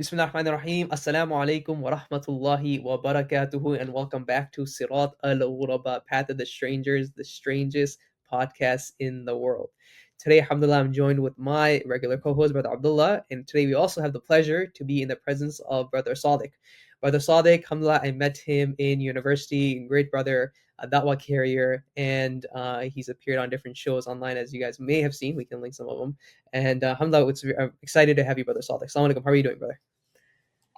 Bismillahirrahmanirrahim. Assalamu alaikum wa rahmatullahi wa barakatuhu, and welcome back to Siraat Al-Ghuraba, Path of the Strangers, the strangest podcast in the world. Today, alhamdulillah, I'm joined with my regular co-host, Brother Abdullah, and today we also have the pleasure to be in the presence of Brother Sadik. Brother Sadik, alhamdulillah, I met him in university, great brother, a da'wah carrier, and he's appeared on different shows online, as you guys may have seen. We can link some of them. And alhamdulillah, I'm excited to have you, Brother Sadik. Assalamu alaikum. How are you doing, brother?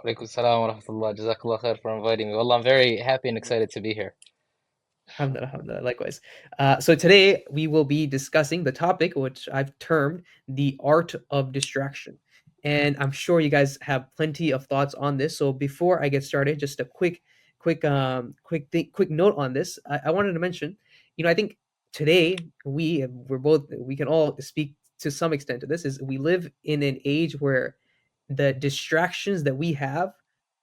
Alaikum salam wa rahmatullah. Jazakallah khair for inviting me. Wallah, I'm very happy and excited to be here. Alhamdulillah, alhamdulillah. Likewise. So today we will be discussing the topic which I've termed the art of distraction. And I'm sure you guys have plenty of thoughts on this. So before I get started, just a quick note on this. I wanted to mention, I think today we can all speak to some extent to this. Is we live in an age where the distractions that we have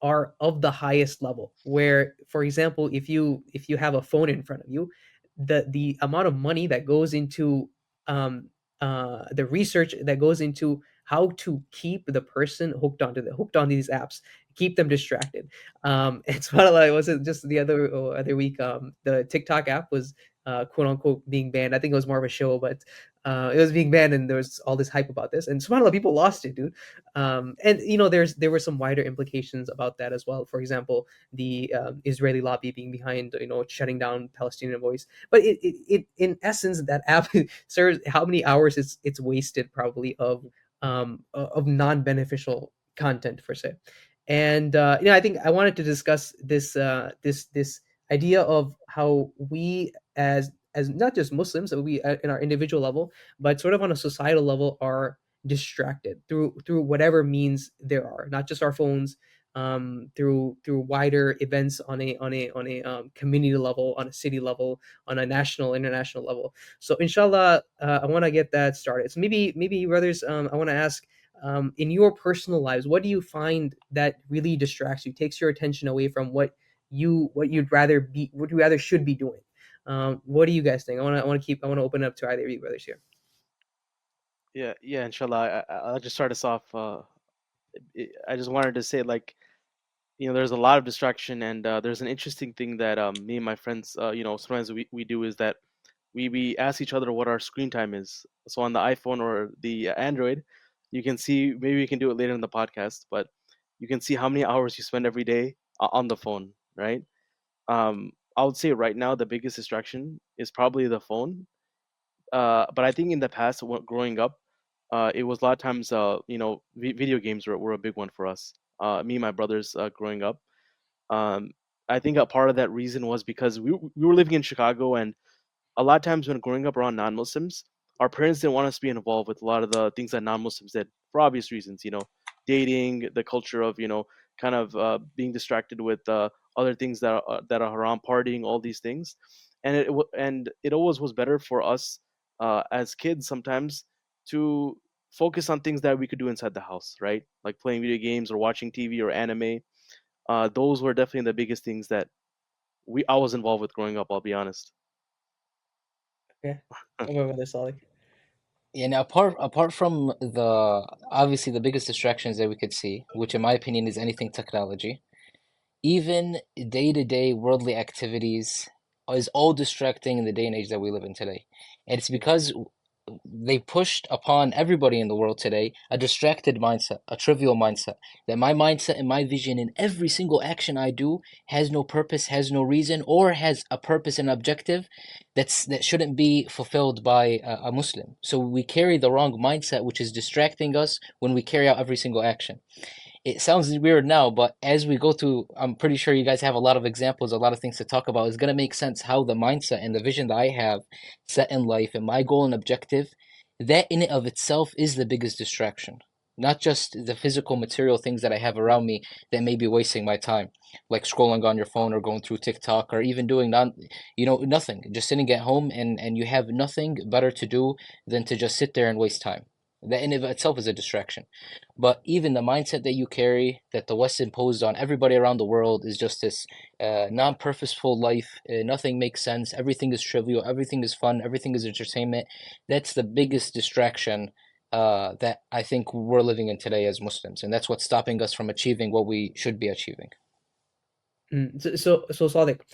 are of the highest level, where for example, if you have a phone in front of you, the amount of money that goes into um the research that goes into how to keep the person hooked on these apps, keep them distracted. It's what like was it just the other week, the TikTok app was quote unquote being banned. I think it was more of a show, but it was being banned, and there was all this hype about this, and subhanallah, people lost it, dude. And there were some wider implications about that as well. For example, the Israeli lobby being behind shutting down Palestinian Voice. But it in essence, that app serves how many hours it's wasted probably of non-beneficial content per se. And I think I wanted to discuss this idea of how we as not just Muslims, so we in our individual level, but sort of on a societal level, are distracted through whatever means there are, not just our phones, through wider events on a community level, on a city level, on a national international level. So inshallah, I want to get that started. So maybe brothers, I want to ask, in your personal lives, what do you find that really distracts you, takes your attention away from what you rather should be doing? What do you guys think? I want to open it up to either of you brothers here. Yeah, inshallah. I'll just start us off. I just wanted to say, like, there's a lot of distraction, and there's an interesting thing that me and my friends, sometimes we do is that we ask each other what our screen time is. So on the iPhone or the Android, you can see, maybe we can do it later in the podcast, but you can see how many hours you spend every day on the phone, right? I would say right now the biggest distraction is probably the phone. But I think in the past, growing up, it was a lot of times, video games were a big one for us. Me and my brothers, growing up. Um, I think a part of that reason was because we were living in Chicago, and a lot of times when growing up around non-Muslims, our parents didn't want us to be involved with a lot of the things that non-Muslims did for obvious reasons. Dating, the culture of kind of being distracted with other things that are haram, partying, all these things, and it always was better for us as kids sometimes to focus on things that we could do inside the house, right? Like playing video games or watching TV or anime. Those were definitely the biggest things that I was involved with growing up. I'll be honest. Okay. What about Brother Salih? And apart from the obviously the biggest distractions that we could see, which in my opinion is anything technology, even day-to-day worldly activities is all distracting in the day and age that we live in today. And it's because they pushed upon everybody in the world today a distracted mindset, a trivial mindset. That my mindset and my vision in every single action I do has no purpose, has no reason, or has a purpose and objective that shouldn't be fulfilled by a Muslim. So we carry the wrong mindset, which is distracting us when we carry out every single action. It sounds weird now, but as we go through, I'm pretty sure you guys have a lot of examples, a lot of things to talk about. It's going to make sense how the mindset and the vision that I have set in life and my goal and objective, that in it of itself is the biggest distraction. Not just the physical material things that I have around me that may be wasting my time, like scrolling on your phone or going through TikTok or even doing nothing, just sitting at home and you have nothing better to do than to just sit there and waste time. That in of itself is a distraction. But even the mindset that you carry, that the West imposed on everybody around the world, is just this non-purposeful life. Nothing makes sense. Everything is trivial. Everything is fun. Everything is entertainment. That's the biggest distraction that I think we're living in today as Muslims, and that's what's stopping us from achieving what we should be achieving. So Sadik,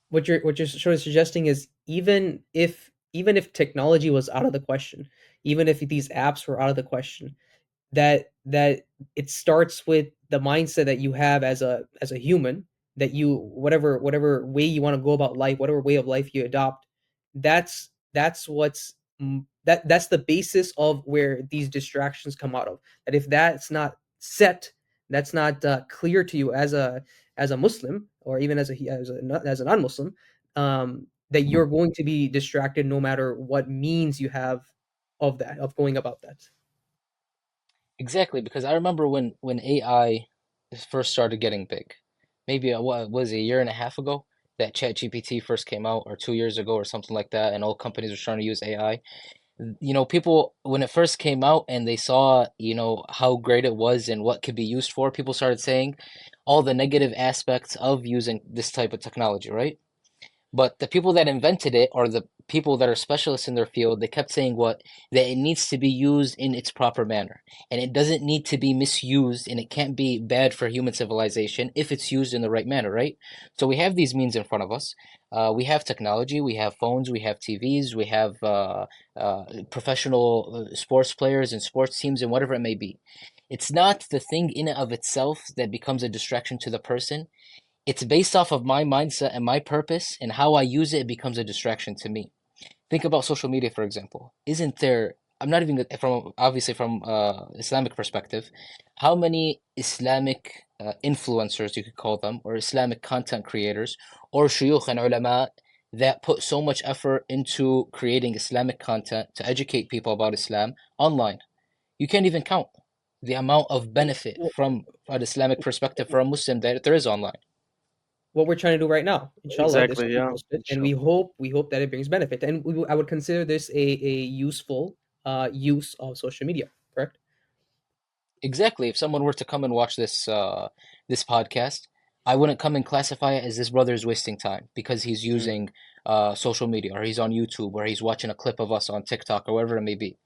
what you're sort of suggesting is even if technology was out of the question, even if these apps were out of the question, that it starts with the mindset that you have as a human, that you whatever way you want to go about life, whatever way of life you adopt, that's that's the basis of where these distractions come out of. That if that's not set, that's not clear to you as a Muslim, or even as a non-Muslim, that you're going to be distracted no matter what means you have of going about that. Exactly, because I remember when AI first started getting big, maybe what was it, a year and a half ago that ChatGPT first came out, or 2 years ago, or something like that, and all companies were trying to use AI. People, when it first came out and they saw, how great it was and what could be used for, people started saying all the negative aspects of using this type of technology, right? But the people that invented it, or the people that are specialists in their field, they kept saying that it needs to be used in its proper manner. And it doesn't need to be misused, and it can't be bad for human civilization if it's used in the right manner, right? So we have these means in front of us. We have technology, we have phones, we have TVs, we have professional sports players and sports teams and whatever it may be. It's not the thing in and of itself that becomes a distraction to the person. It's based off of my mindset and my purpose, and how I use it, it becomes a distraction to me. Think about social media, for example. Isn't there, I'm not even from, obviously from Islamic perspective, how many Islamic influencers, you could call them, or Islamic content creators, or shuyukh and ulama, that put so much effort into creating Islamic content to educate people about Islam online? You can't even count the amount of benefit Well, from an Islamic perspective for a Muslim that there is online. what we're trying to do right now, inshallah, this will Exactly. be Yeah. posted, and we Inshallah. hope that it brings benefit, and I would consider this a useful use of social media, correct? Exactly. If someone were to come and watch this podcast, I wouldn't come and classify it as this brother is wasting time because he's Mm. using social media, or he's on YouTube, or he's watching a clip of us on TikTok, or whatever it may be.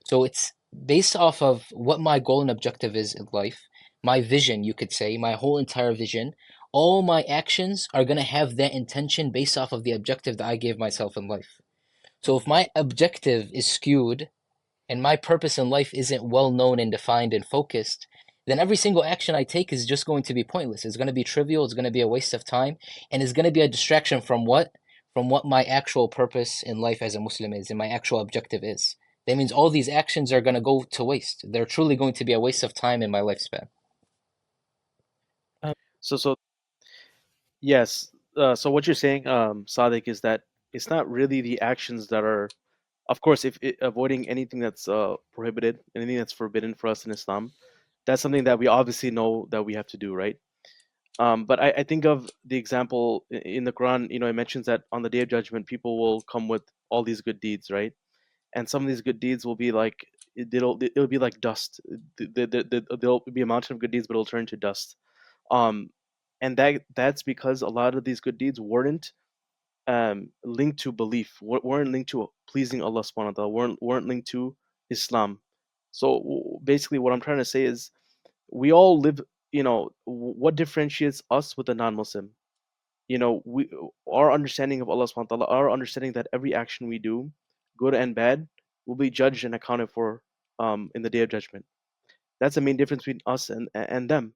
So it's based off of what my goal and objective is in life, my vision, you could say, my whole entire vision. All my actions are gonna have that intention based off of the objective that I gave myself in life. So if my objective is skewed, and my purpose in life isn't well known and defined and focused, then every single action I take is just going to be pointless. It's going to be trivial, it's going to be a waste of time, and it's going to be a distraction from what? From what my actual purpose in life as a Muslim is and my actual objective is. That means all these actions are going to go to waste. They're truly going to be a waste of time in my lifespan. Um, So yes. So what you're saying, Sadik, is that it's not really the actions that are, of course, if avoiding anything that's prohibited, anything that's forbidden for us in Islam, that's something that we obviously know that we have to do, right? But I think of the example in the Quran. It mentions that on the Day of Judgment, people will come with all these good deeds, right? And some of these good deeds will be like it'll be like dust. There'll be a mountain of good deeds, but it'll turn to dust. Um, and that's because a lot of these good deeds weren't linked to belief, weren't linked to pleasing Allah subhanahu wa ta'ala, weren't linked to Islam. So basically, what I'm trying to say is we all live. What differentiates us with a non-Muslim? We our understanding of Allah subhanahu wa ta'ala, our understanding that every action we do, good and bad, will be judged and accounted for in the Day of Judgment. That's the main difference between us and them.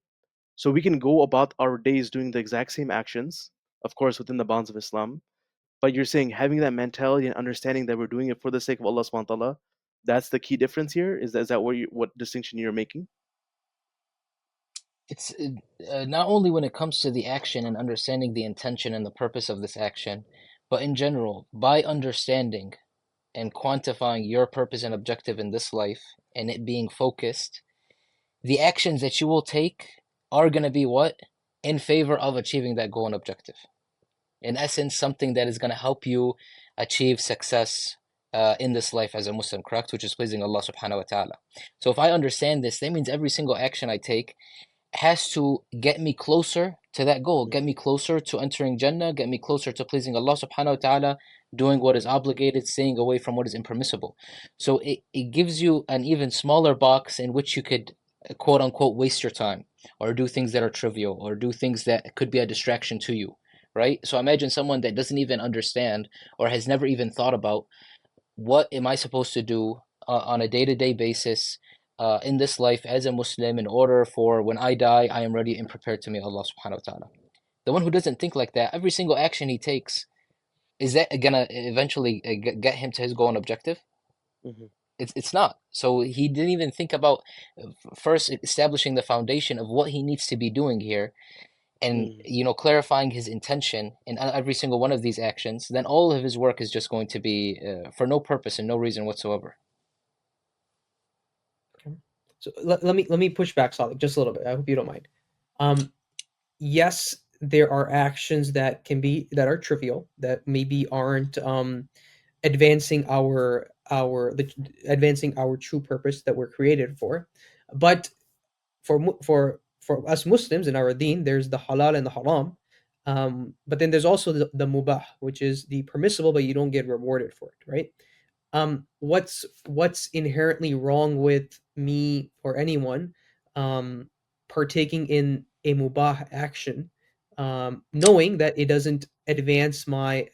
So we can go about our days doing the exact same actions, of course, within the bounds of Islam. But you're saying having that mentality and understanding that we're doing it for the sake of Allah subhanahu wa ta'ala, that's the key difference here? Is that what distinction you're making? It's not only when it comes to the action and understanding the intention and the purpose of this action, but in general, by understanding and quantifying your purpose and objective in this life and it being focused, the actions that you will take are going to be what? In favor of achieving that goal and objective. In essence, something that is going to help you achieve success in this life as a Muslim, correct? Which is pleasing Allah subhanahu wa ta'ala. So if I understand this, that means every single action I take has to get me closer to that goal, get me closer to entering Jannah, get me closer to pleasing Allah subhanahu wa ta'ala, doing what is obligated, staying away from what is impermissible. So it gives you an even smaller box in which you could quote unquote waste your time or do things that are trivial or do things that could be a distraction to you, right? So imagine someone that doesn't even understand or has never even thought about what am I supposed to do on a day-to-day basis in this life as a Muslim in order for when I die, I am ready and prepared to meet Allah subhanahu wa ta'ala. The one who doesn't think like that, every single action he takes, is that gonna eventually get him to his goal and objective? Mhm. It's not. So he didn't even think about first establishing the foundation of what he needs to be doing here and Mhm. clarifying his intention in every single one of these actions, then all of his work is just going to be for no purpose and no reason whatsoever. Okay. So let me push back, Sadik, just a little bit. I hope you don't mind. Um, yes, there are actions that are trivial, that maybe aren't advancing advancing our true purpose that we're created for. But for us Muslims in our deen, there's the halal and the haram. But then there's also the mubah, which is the permissible, but you don't get rewarded for it, right? What's inherently wrong with me or anyone um, partaking in a mubah action, knowing that it doesn't advance my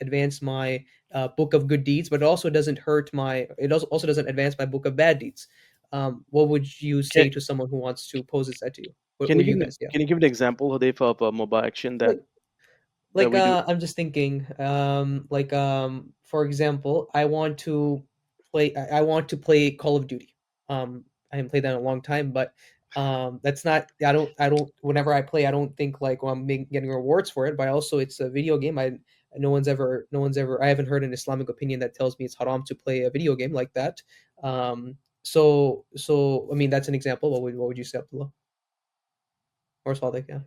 book of good deeds, but it also doesn't also doesn't advance my book of bad deeds. What would you Can say to someone who wants to pose this at you? What can you would give you me guys? Yeah. can you give an example, Hudayfa, of a mobile action that Like we do? I'm just thinking, for example, I want to play Call of Duty. I haven't played that in a long time, but that's not I don't whenever I play, I don't think like, well, getting rewards for it, but also it's a video game. I no one's ever I haven't heard an Islamic opinion that tells me it's haram to play a video game like that. So I mean, that's an example. What would you say, Abdullah or Sadiq? Yeah.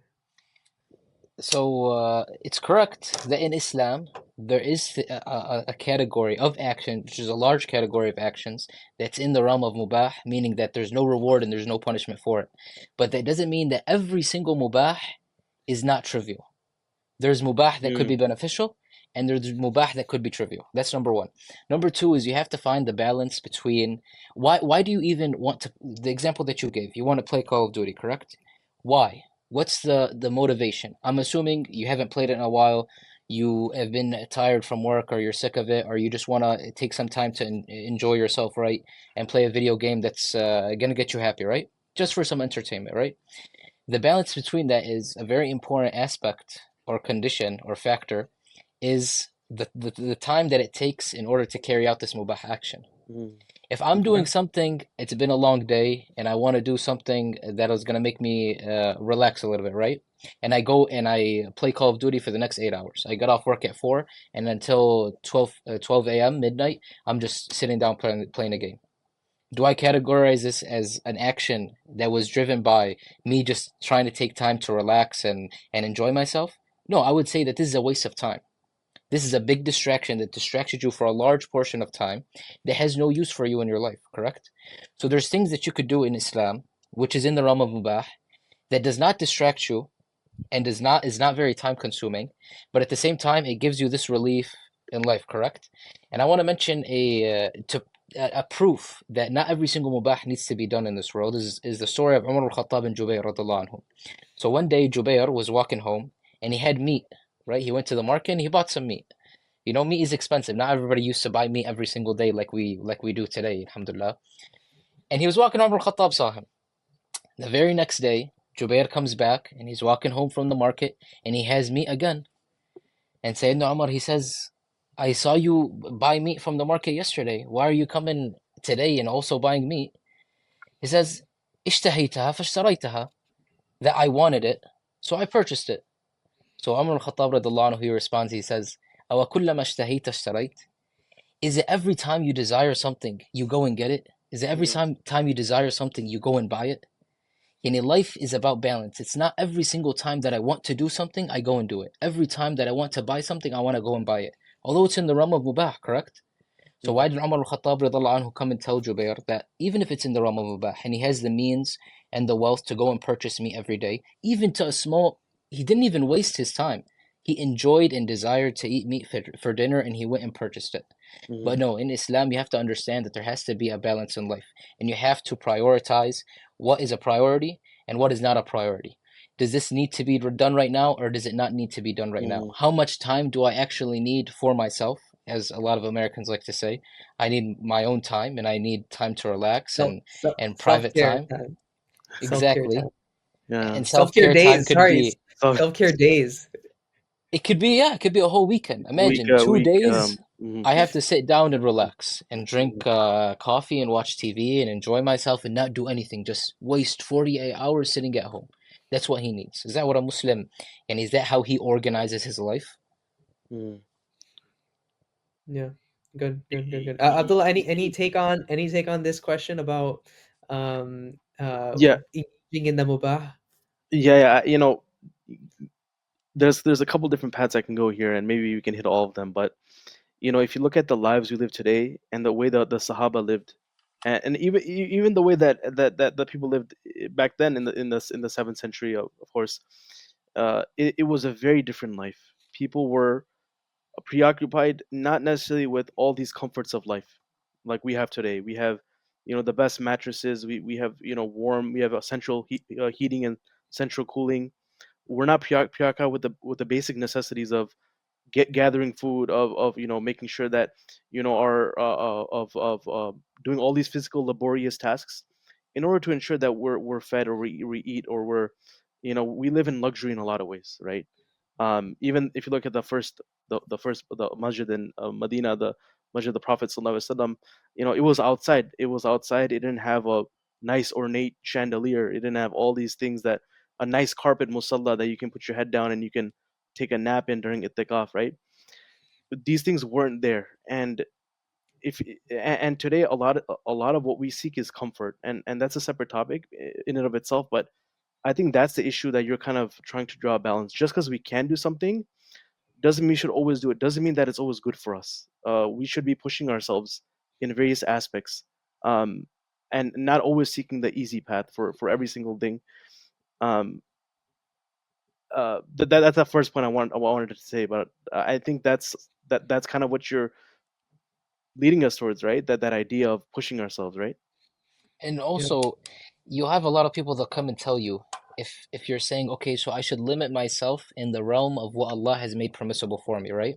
So it's correct that in Islam there is a category of action, which is a large category of actions that's in the realm of mubah, meaning that there's no reward and there's no punishment for it. But that doesn't mean that every single mubah is not trivial. There's mubah that could Mm. be beneficial, and there's mubah that could be trivial. That's number one. Number two is you have to find the balance between why do you even want to, the example that you gave, you want to play Call of Duty, correct? Why? What's the motivation? I'm assuming you haven't played it in a while. You have been tired from work, or you're sick of it, or you just want to take some time to enjoy yourself, right? And play a video game that's gonna get you happy, right? Just for some entertainment, right? The balance between that is a very important aspect or condition or factor is the time that it takes in order to carry out this mubah action. Mm. If I'm Okay. doing something, it's been a long day, and I want to do something that is going to make me relax a little bit, right? And I go and I play Call of Duty for the next 8 hours. I get off work at 4, and until 12 a.m., midnight, I'm just sitting down playing a game. Do I categorize this as an action that was driven by me just trying to take time to relax and enjoy myself? No, I would say that this is a waste of time. This is a big distraction that distracted you for a large portion of time that has no use for you in your life, correct? So there's things that you could do in Islam, which is in the realm of mubah, that does not distract you and is not very time consuming, but at the same time it gives you this relief in life, correct? And I want to mention a proof that not every single mubah needs to be done in this world is the story of Umar al-Khattab and Jubayr radhiallahu anhu. So one day Jubayr was walking home and he had meat, right? He went to the market and he bought some meat. Meat is expensive. Not everybody used to buy meat every single day like we do today, alhamdulillah. And he was walking, Umar al-Khattab saw him. The very next day, Jubair comes back and he's walking home from the market and he has meat again. And Sayyidina Umar, he says, I saw you buy meat from the market yesterday. Why are you coming today and also buying meat? He says, اشتهيتها فاشتريتها. That I wanted it, so I purchased it. So Umar al-Khattab radiallahu anhu, he responds, he says, أو كلما اشتهيت اشتريت? Is it every time you desire something, you go and get it? Is it every Mm. time you desire something, you go and buy it? Life is about balance. It's not every single time that I want to do something, I go and do it. Every time that I want to buy something, I want to go and buy it. Although it's in the realm of mubah, correct? So why Mhm. did Umar al-Khattab radiallahu anhu come and tell Jubair that even if it's in the realm of mubah and he has the means and the wealth to go and purchase meat every day, even to a small, he didn't even waste his time. He enjoyed and desired to eat meat for dinner, and he went and purchased it. But Mm-hmm. no, in Islam, you have to understand that there has to be a balance in life, and you have to prioritize what is a priority and what is not a priority. Does this need to be done right now, or does it not need to be done right now? Mm-hmm. How much time do I actually need for myself? As a lot of Americans like to say, I need my own time, and I need time to relax and Self private care time. time. Self care Exactly. time. Yeah. And Self care self-care time days. could Sorry, be, So self care days. it could be, yeah, it could be a whole weekend. week Imagine two week days mhm. I have to sit down and relax and Mhm. drink coffee and watch TV and enjoy myself and not do anything. Just waste 48 hours sitting at home. That's what he needs. Is that what a Muslim, and is that how he organizes his life? Mhm. Yeah. Good. Good. Good. Good. Y- Abdullah, y- any take on this question about yeah, engaging in the mubah? yeah, there's a couple different paths I can go here, and maybe we can hit all of them. But if you look at the lives we live today and the way the Sahaba lived, and even the way that the people lived back then in the seventh century, of course, it was a very different life. People were preoccupied not necessarily with all these comforts of life like we have today. We have the best mattresses. We have warm. We have a central heating and central cooling. We're not preoccupied with the basic necessities of gathering food, of making sure that our of doing all these physical laborious tasks in order to ensure that we're fed, or we eat, or we live in luxury in a lot of ways, right? Even if you look at the masjid in Medina, the masjid of the Prophet sallallahu alaihi wasallam, it was outside. It didn't have a nice ornate chandelier. It didn't have all these things, that a nice carpet musalla that you can put your head down and you can take a nap in during itikaf, right? These things weren't there. And if and today, a lot of what we seek is comfort, and that's a separate topic in and of itself. But I think that's the issue, that you're kind of trying to draw a balance. Just because we can do something doesn't mean we should always do it. Doesn't mean that it's always good for us. We should be pushing ourselves in various aspects, um, and not always seeking the easy path for every single thing. Um, that's the first point I wanted to say. But I think that's kind of what you're leading us towards, right? That idea of pushing ourselves, right? And Yeah. also, you have a lot of people that come and tell you, if you're saying, okay, so I should limit myself in the realm of what Allah has made permissible for me, right?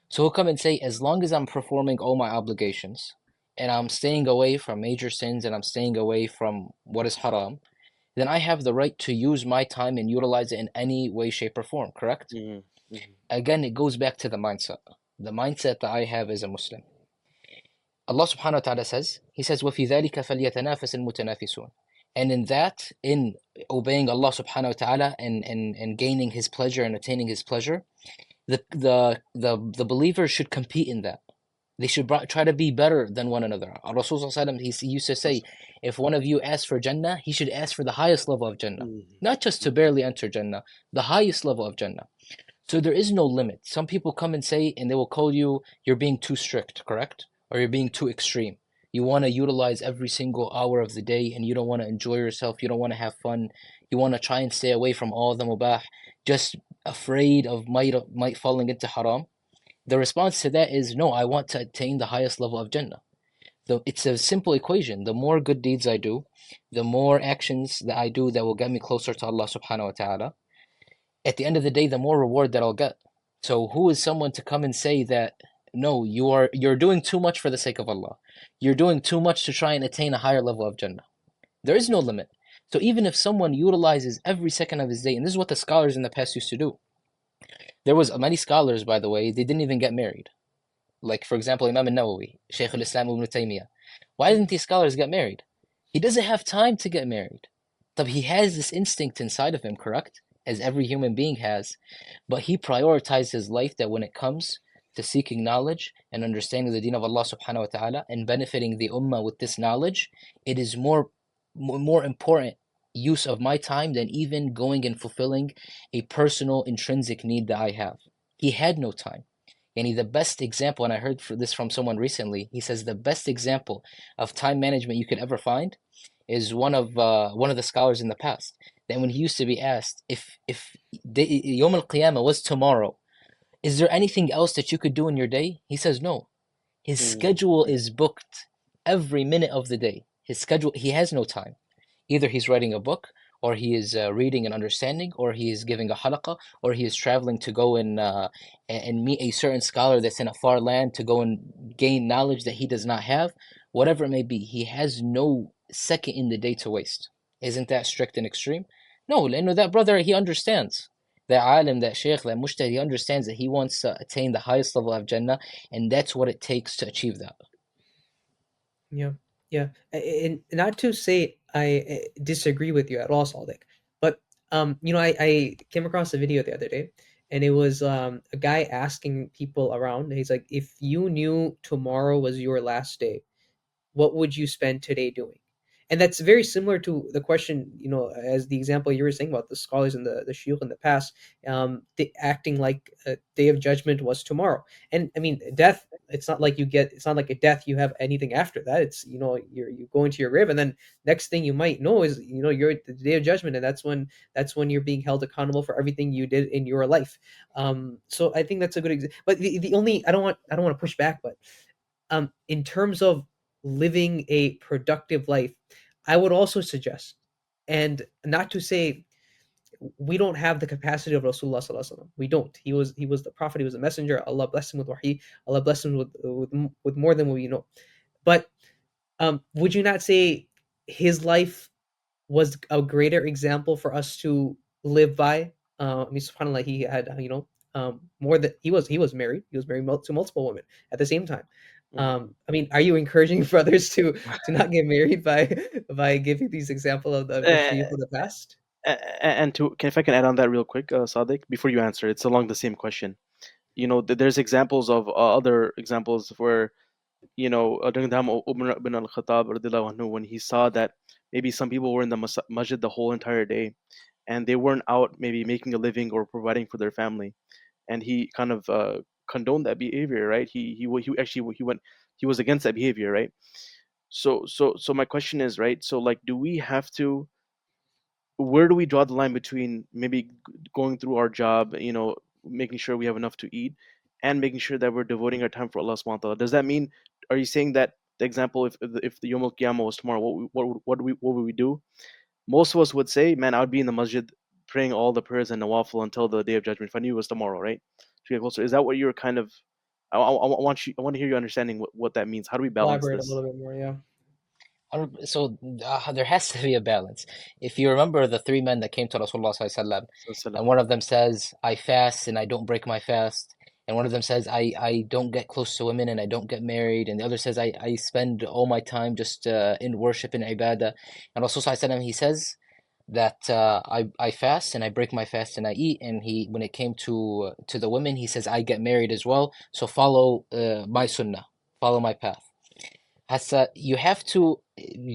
So he'll come and say, as long as I'm performing all my obligations and I'm staying away from major sins and I'm staying away from what is haram, then I have the right to use my time and utilize it in any way, shape, or form, correct? Hmm. Hmm. Again, it goes back to the mindset. The mindset that I have as a Muslim. Allah subhanahu wa ta'ala says, He says, وَفِي ذَلِكَ فَلْيَتَنَافَسِ الْمُتَنَافِسُونَ. And in that, in obeying Allah subhanahu wa ta'ala and gaining His pleasure and attaining His pleasure, the believers should compete in that. They should try to be better than one another. Rasul sallallahu alaihi wasallam, he used to say, if one of you asks for Jannah, he should ask for the highest level of Jannah. Not just to barely enter Jannah, the highest level of Jannah. So there is no limit. Some people come and say, and they will call you, you're being too strict, correct? Or you're being too extreme. You want to utilize every single hour of the day and you don't want to enjoy yourself. You don't want to have fun. You want to try and stay away from all the mubah, just afraid of might falling into haram. The response to that is, no, I want to attain the highest level of Jannah. It's a simple equation. The more good deeds I do, the more actions that I do that will get me closer to Allah subhanahu wa ta'ala, at the end of the day, the more reward that I'll get. So who is someone to come and say that, no, you're doing too much for the sake of Allah. You're doing too much to try and attain a higher level of Jannah. There is no limit. So even if someone utilizes every second of his day, and this is what the scholars in the past used to do. There was many scholars, by the way, they didn't even get married. Like, for example, Imam al-Nawawi, Shaykh al-Islam ibn Taymiyyah. Why didn't these scholars get married? He doesn't have time to get married. But he has this instinct inside of him, correct? As every human being has. But he prioritized his life that when it comes to seeking knowledge and understanding the deen of Allah subhanahu wa ta'ala and benefiting the ummah with this knowledge, it is more important use of my time than even going and fulfilling a personal intrinsic need that I have. He had no time. And the best example, and I heard this from someone recently, he says the best example of time management you could ever find is one of the scholars in the past. that when he used to be asked if Yawm al-Qiyamah was tomorrow, is there anything else that you could do in your day? He says no. His Mm, schedule is booked every minute of the day. His schedule, he has no time. Either he's writing a book, or he is reading and understanding, or he is giving a halaqah, or he is traveling to go and meet a certain scholar that's in a far land to go and gain knowledge that he does not have. Whatever it may be, he has no second in the day to waste. Isn't that strict and extreme? No, لأنه that brother, he understands. That alim, that sheikh, that mujtahid, he understands that he wants to attain the highest level of Jannah, and that's what it takes to achieve that. Yeah, yeah, and not to say I disagree with you at all, Saldik, but I came across a video the other day, and it was a guy asking people around. He's like, if you knew tomorrow was your last day, what would you spend today doing? And that's very similar to the question, as the example you were saying about the scholars and the shiuch in the past, acting like a day of judgment was tomorrow. And I mean, death. It's not like a death you have anything after that. It's you go into your grave, and then next thing you might know is you're at the day of judgment, and that's when you're being held accountable for everything you did in your life. So I think that's a good example. But the only I don't want to push back, but in terms of living a productive life, I would also suggest, and not to say we don't have the capacity of Rasulullah Sallallahu Alaihi Wasallam. We don't. He was the prophet. He was a messenger. Allah blessed him with wahi. Allah blessed him with more than what we know. But would you not say his life was a greater example for us to live by? I mean, subhanallah, he had more than he was married. He was married to multiple women at the same time. mm. I mean, are you encouraging brothers to not get married by giving these example of the Eh, shuyukh of the past? and if I can add on that real quick, Sadiq, before you answer, it's along the same question. There's examples of other examples where during the time of Umar ibn al-Khattab radiallahu anhu, when he saw that maybe some people were in the masjid the whole entire day, and they weren't out maybe making a living or providing for their family, and he kind of condoned that behavior, right? He was against that behavior, right? So my question is, right? So like, do we have to? Where do we draw the line between maybe going through our job, making sure we have enough to eat, and making sure that we're devoting our time for Allah subhanahu wa ta'ala? Does that mean, are you saying that the example, if the Yom Al Qiyamah was tomorrow, what would we do? Most of us would say, man, I would be in the masjid praying all the prayers and nawafil until the day of judgment if I knew it was tomorrow, right? To get closer. Is that what you're kind of? I want to hear you understanding what that means. How do we balance Elaborate a this? little bit more, yeah. So there has to be a balance. If you remember the three men that came to Rasulullah Sallallahu Alaihi Wasallam, Sallallahu and one of them says, I fast and I don't break my fast. And one of them says, I don't get close to women and I don't get married. And the other says, I spend all my time just in worship and ibadah. And Rasul Sallallahu Alaihi Wasallam, he says that I fast and I break my fast and I eat. And he, when it came to the women, he says, I get married as well. So follow my sunnah, follow my path. Hassa, you have to,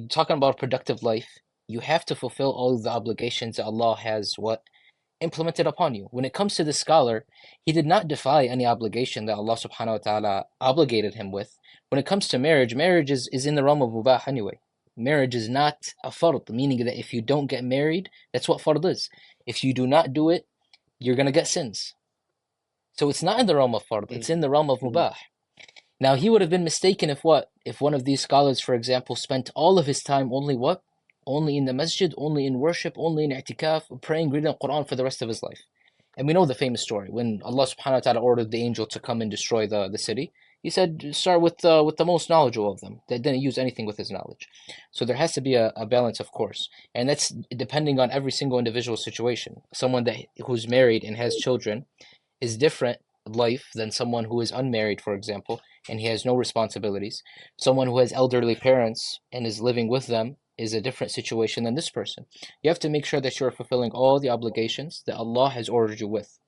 talking about productive life, you have to fulfill all the obligations that Allah has implemented upon you. When it comes to the scholar, he did not defy any obligation that Allah subhanahu wa ta'ala obligated him with. When it comes to marriage, marriage is in the realm of mubah anyway. Marriage is not a fard, meaning that if you don't get married, that's what fard is. If you do not do it, you're going to get sins. So it's not in the realm of fard, it's in the realm of Mm-hmm. mubah. Now he would have been mistaken if what? If one of these scholars, for example, spent all of his time only what? Only in the masjid, only in worship, only in i'tikaf, praying, reading the Quran for the rest of his life. And we know the famous story when Allah subhanahu wa ta'ala ordered the angel to come and destroy the city. He said, start with the most knowledgeable of them that didn't use anything with his knowledge. So there has to be a balance, of course. And that's depending on every single individual situation. Someone who's married and has children is different life than someone who is unmarried, for example, and he has no responsibilities. Someone who has elderly parents and is living with them is a different situation than this person. You have to make sure that you're fulfilling all the obligations that Allah has ordered you with.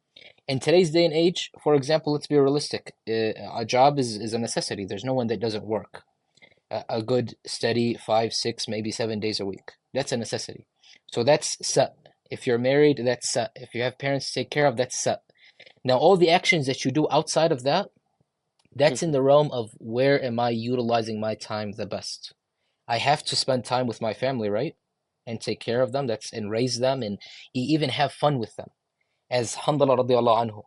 In today's day and age, for example, let's be realistic. A job is a necessity. There's no one that doesn't work. A good, steady 5, 6, maybe 7 days a week. That's a necessity. So that's sa. If you're married, that's sa. If you have parents to take care of, that's sa. Now, all the actions that you do outside of that, that's in the realm of where am I utilizing my time the best? I have to spend time with my family, right? and take care of them, and raise them, and even have fun with them. As Handala radiallahu anhu,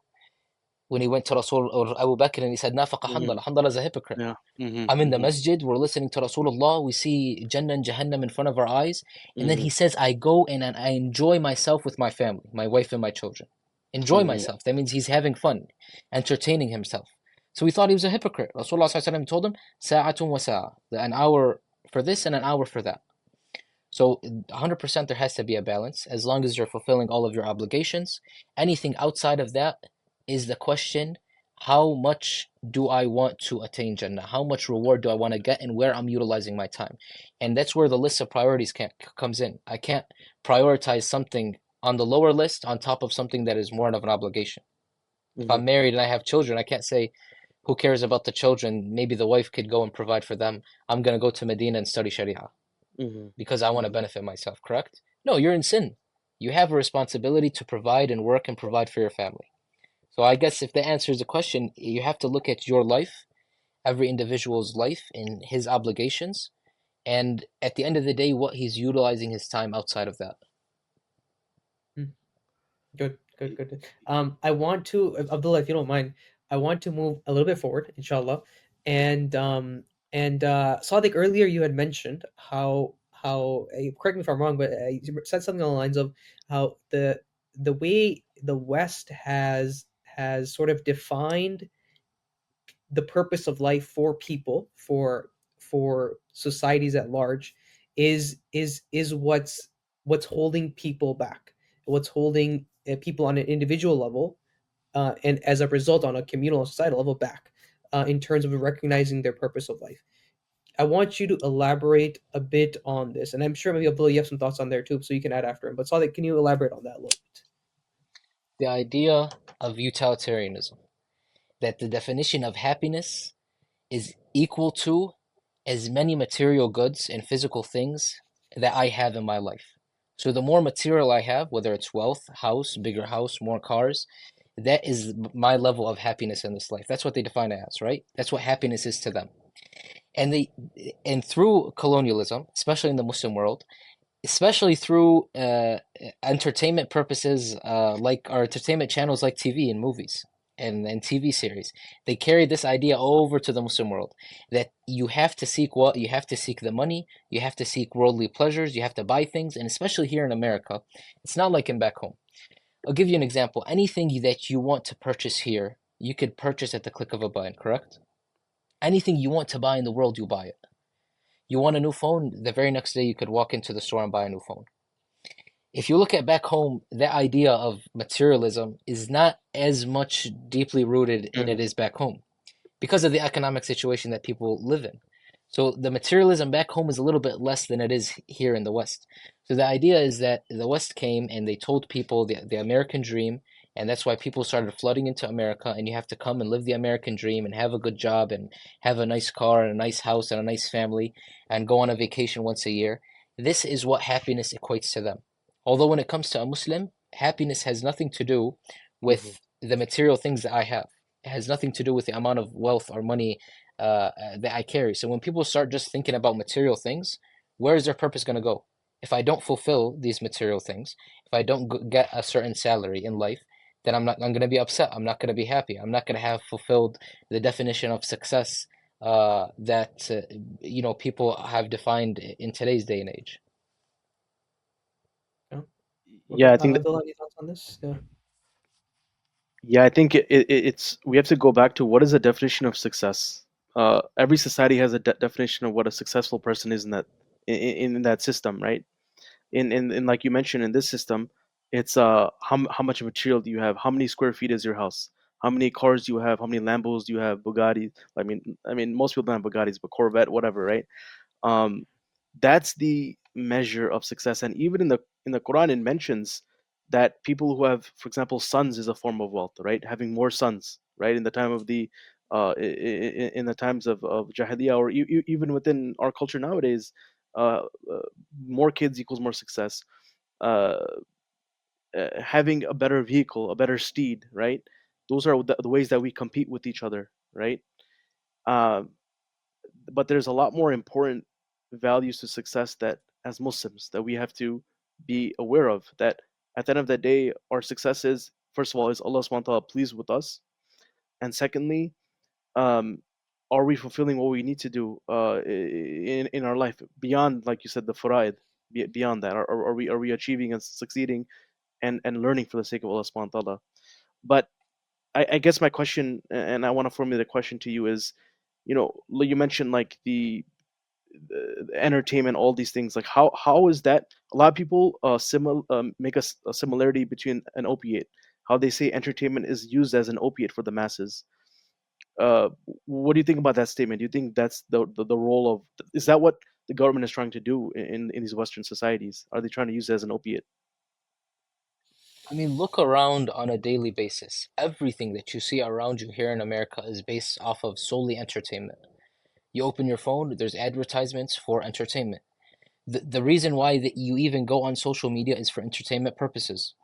when he went to Rasul or Abu Bakr and he said, Nafaqa Mhm. Handala, Handala is a hypocrite. Yeah. Mhm. I'm in the Mhm. masjid, we're listening to Rasulullah, we see Jannah and Jahannam in front of our eyes, and then he Mhm. says, I go and I enjoy myself with my family, my wife and my children. Enjoy Mhm. myself. That means he's having fun, entertaining himself. So we thought he was a hypocrite. Rasulullah ﷺ told him, Sa'atun wa sa'a, an hour for this and an hour for that. So 100% there has to be a balance as long as you're fulfilling all of your obligations. Anything outside of that is the question, how much do I want to attain Jannah? How much reward do I want to get and where I'm utilizing my time? And that's where the list of priorities comes in. I can't prioritize something on the lower list on top of something that is more of an obligation. If Mhm. I'm married and I have children, I can't say, who cares about the children? Maybe the wife could go and provide for them. I'm going to go to Medina and study Sharia Mhm. because I want to Mhm. benefit myself, correct? No, you're in sin. You have a responsibility to provide and work and provide for your family. So I guess if that answers the question, you have to look at your life, every individual's life and his obligations, and at the end of the day, what he's utilizing his time outside of that. Mm. Good, good, good. I want to, Abdullah, if you don't mind, I want to move a little bit forward, inshallah. And Sadiq, earlier you had mentioned how correct me if I'm wrong, but you said something along the lines of how the way the West has sort of defined the purpose of life for people, for societies at large, is what's holding people back, what's holding people on an individual level, and as a result on a communal and societal level back, in terms of recognizing their purpose of life. I want you to elaborate a bit on this, and I'm sure maybe Abdullah, you have some thoughts on there too, so you can add after him. But Sadiq, can you elaborate on that a little bit? The idea of utilitarianism, that the definition of happiness is equal to as many material goods and physical things that I have in my life. So the more material I have, whether it's wealth, house, bigger house, more cars, that is my level of happiness in this life. That's what they define it as, right? That's what happiness is to them. And they and through colonialism, especially in the Muslim world, especially through entertainment purposes, like our entertainment channels like TV and movies and TV series. They carry this idea over to the Muslim world that you have to seek what? You have to seek the money, you have to seek worldly pleasures, you have to buy things, and especially here in America, it's not like in back home. I'll give you an example. Anything that you want to purchase here, you could purchase at the click of a button, correct? Anything you want to buy in the world, you buy it. You want a new phone, the very next day you could walk into the store and buy a new phone. If you look at back home, that idea of materialism is not as much deeply rooted in it Mhm. as back home because of the economic situation that people live in. So the materialism back home is a little bit less than it is here in the West. So the idea is that the West came and they told people the American dream, and that's why people started flooding into America, and you have to come and live the American dream and have a good job and have a nice car and a nice house and a nice family and go on a vacation once a year. This is what happiness equates to them. Although when it comes to a Muslim, happiness has nothing to do Mhm. with the material things that I have. It has nothing to do with the amount of wealth or money that I carry. So when people start just thinking about material things, where is their purpose going to go? If I don't fulfill these material things, if I don't get a certain salary in life, then I'm going to be upset. I'm not going to be happy. I'm not going to have fulfilled the definition of success that people have defined in today's day and age. Yeah. Yeah, Okay, I think Abdullah, any thoughts on this? Yeah. yeah, I think it's we have to go back to what is the definition of success. Every society has a definition of what a successful person is in in that system, right? In like you mentioned in this system, it's how much material do you have? How many square feet is your house? How many cars do you have? How many Lambos do you have? Bugatti? I mean, most people don't have Bugattis, but Corvette, whatever, right? um, that's the measure of success. And even in the Quran it mentions that people who have, for example, sons is a form of wealth, right? Having more sons, right? In the time of the in the times of Jahiliyyah, or even within our culture nowadays, uh, uh, more kids equals more success. uh, Having a better vehicle, a better steed, right? Those are the ways that we compete with each other, right? uh, but there's a lot more important values to success that as Muslims that we have to be aware of. That at the end of the day, our success is, first of all, is Allah subhanahu wa ta'ala pleased with us, and secondly, um, are we fulfilling what we need to do in our life beyond, like you said, the faraid? Beyond that, are we achieving and succeeding and learning for the sake of Allah subhanahu wa ta'ala? But I guess my question, and I want to formulate a question to you, is, you mentioned like the entertainment, all these things. Like how is that? A lot of people make a similarity between an opiate. How they say entertainment is used as an opiate for the masses. Uh, what do you think about that statement? Do you think that's the role of? Is that what the government is trying to do in these Western societies? Are they trying to use it as an opiate? I mean, look around on a daily basis. Everything that you see around you here in America is based off of solely entertainment. You open your phone, there's advertisements for entertainment. The reason why that you even go on social media is for entertainment purposes.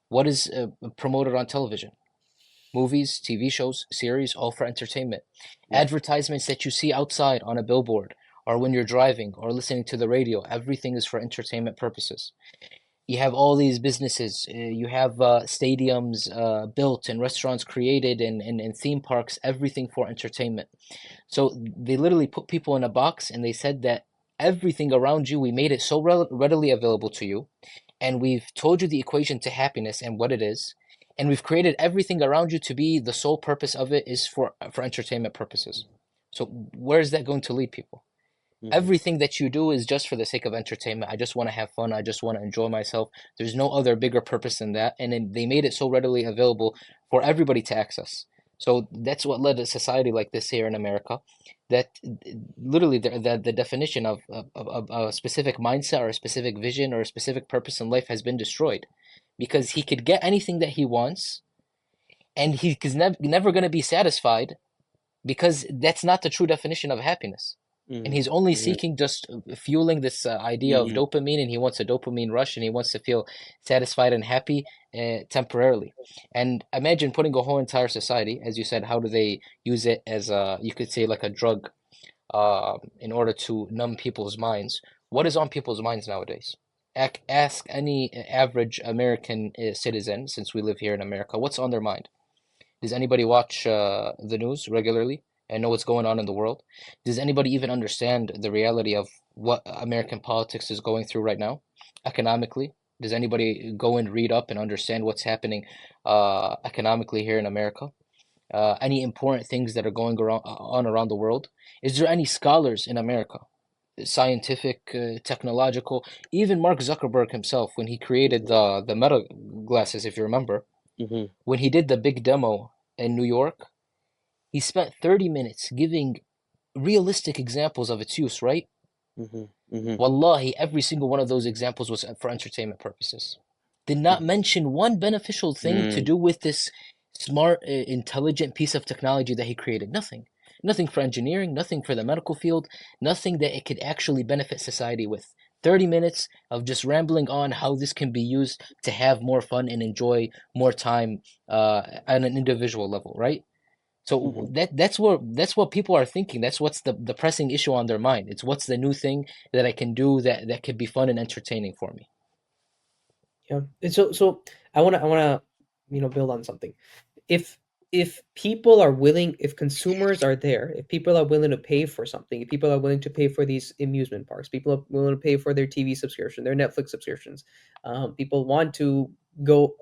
What is promoted on television? Movies, TV shows, series, all for entertainment. Yeah. Advertisements that you see outside on a billboard, or when you're driving or listening to the radio, everything is for entertainment purposes. You have all these businesses, you have stadiums built and restaurants created and theme parks, everything for entertainment. So they literally put people in a box and they said that everything around you, we made it so readily available to you, and we've told you the equation to happiness and what it is, and we've created everything around you to be the sole purpose of it is for entertainment purposes. So where is that going to lead people? Hmm. Everything that you do is just for the sake of entertainment. I just want to have fun. I just want to enjoy myself. There's no other bigger purpose than that. And then they made it so readily available for everybody to access. So that's what led a society like this here in America, that literally the definition of a specific mindset or a specific vision or a specific purpose in life has been destroyed, because he could get anything that he wants, and he's never going to be satisfied, because that's not the true definition of happiness. And Hmm. he's only Hmm. seeking just fueling this idea of Hmm. dopamine, and he wants a dopamine rush, and he wants to feel satisfied and happy temporarily. And imagine putting a whole entire society, as you said, how do they use it as a, you could say, like a drug, in order to numb people's minds? What is on people's minds nowadays? Ask any average American citizen, since we live here in America, what's on their mind? Does anybody watch the news regularly and know what's going on in the world? Does anybody even understand the reality of what American politics is going through right now, economically? Does anybody go and read up and understand what's happening economically here in America? Any important things that are going on around the world? Is there any scholars in America, scientific, technological? Even Mark Zuckerberg himself, when he created the Meta glasses, if you remember, Hmm. when he did the big demo in New York, he spent 30 minutes giving realistic examples of its use, right? Hmm. Hmm. Wallahi, every single one of those examples was for entertainment purposes. Did not mention one beneficial thing to Hmm. do with this smart, intelligent piece of technology that he created. Nothing. Nothing for engineering, nothing for the medical field, nothing that it could actually benefit society with. 30 minutes of just rambling on how this can be used to have more fun and enjoy more time on an individual level, right? So Hmm. that's what people are thinking. That's what's the pressing issue on their mind. It's what's the new thing that I can do that could be fun and entertaining for me. Yeah. And so I wanna build on something. If if people are willing, if consumers are there, if people are willing to pay for something, if people are willing to pay for these amusement parks, people are willing to pay for their TV subscription, their Netflix subscriptions, people want to go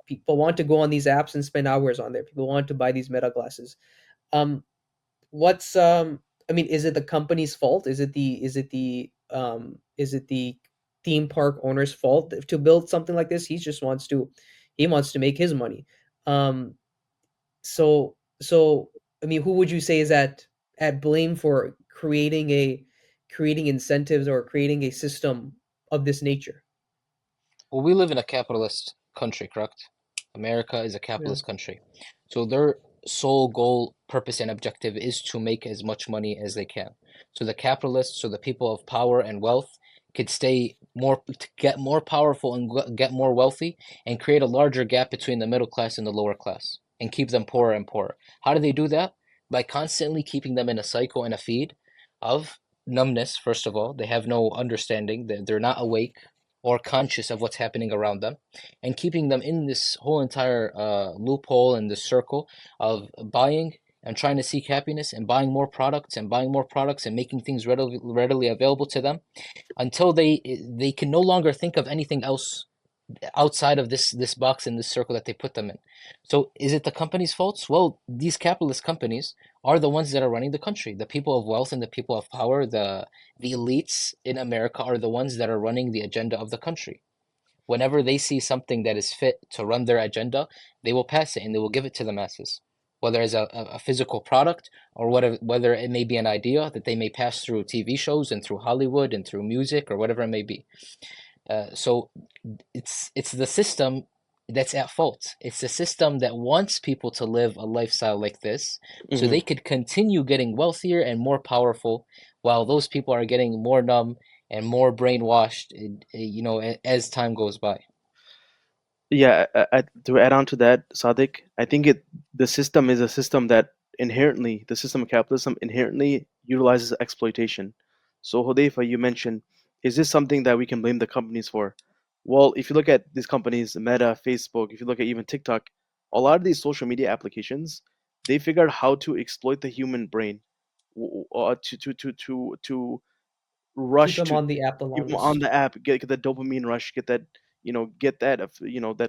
on these apps and spend hours on there. People want to buy these Meta glasses. Um, what's I mean, is it the company's fault? Is it the theme park owner's fault to build something like this? He wants to make his money. Um, so I mean, who would you say is at blame for creating incentives or creating a system of this nature? Well, we live in a capitalist country, correct? America is a Yeah. capitalist country. So their sole goal, purpose, and objective is to make as much money as they can. So the capitalists, so the people of power and wealth, could stay more, to get more powerful and get more wealthy, and create a larger gap between the middle class and the lower class, and keep them poorer and poorer. How do they do that? By constantly keeping them in a cycle and a feed of numbness, first of all. They have no understanding. They're not awake or conscious of what's happening around them, and keeping them in this whole entire loophole and this circle of buying and trying to seek happiness and buying more products and buying more products and making things readily available to them until they can no longer think of anything else outside of this box and this circle that they put them in. So is it the company's faults? Well, these capitalist companies are the ones that are running the country. The people of wealth and the people of power, the elites in America are the ones that are running the agenda of the country. Whenever they see something that is fit to run their agenda, they will pass it and they will give it to the masses. Whether it's a physical product or whether it may be an idea that they may pass through TV shows and through Hollywood and through music or whatever it may be. So it's the system that's at fault. It's the system that wants people to live a lifestyle like this so Hmm. they could continue getting wealthier and more powerful while those people are getting more numb and more brainwashed, as time goes by. Yeah, to add on to that, Sadik, I think the system is a system that inherently, the system of capitalism inherently utilizes exploitation. So, Hudayfa, you mentioned, is this something that we can blame the companies for? Well, if you look at these companies, Meta, Facebook, if you look at even TikTok, a lot of these social media applications, they figured out how to exploit the human brain, to Keep rush them to on the app the keep them on longest. the app, get the dopamine rush, get that, get that,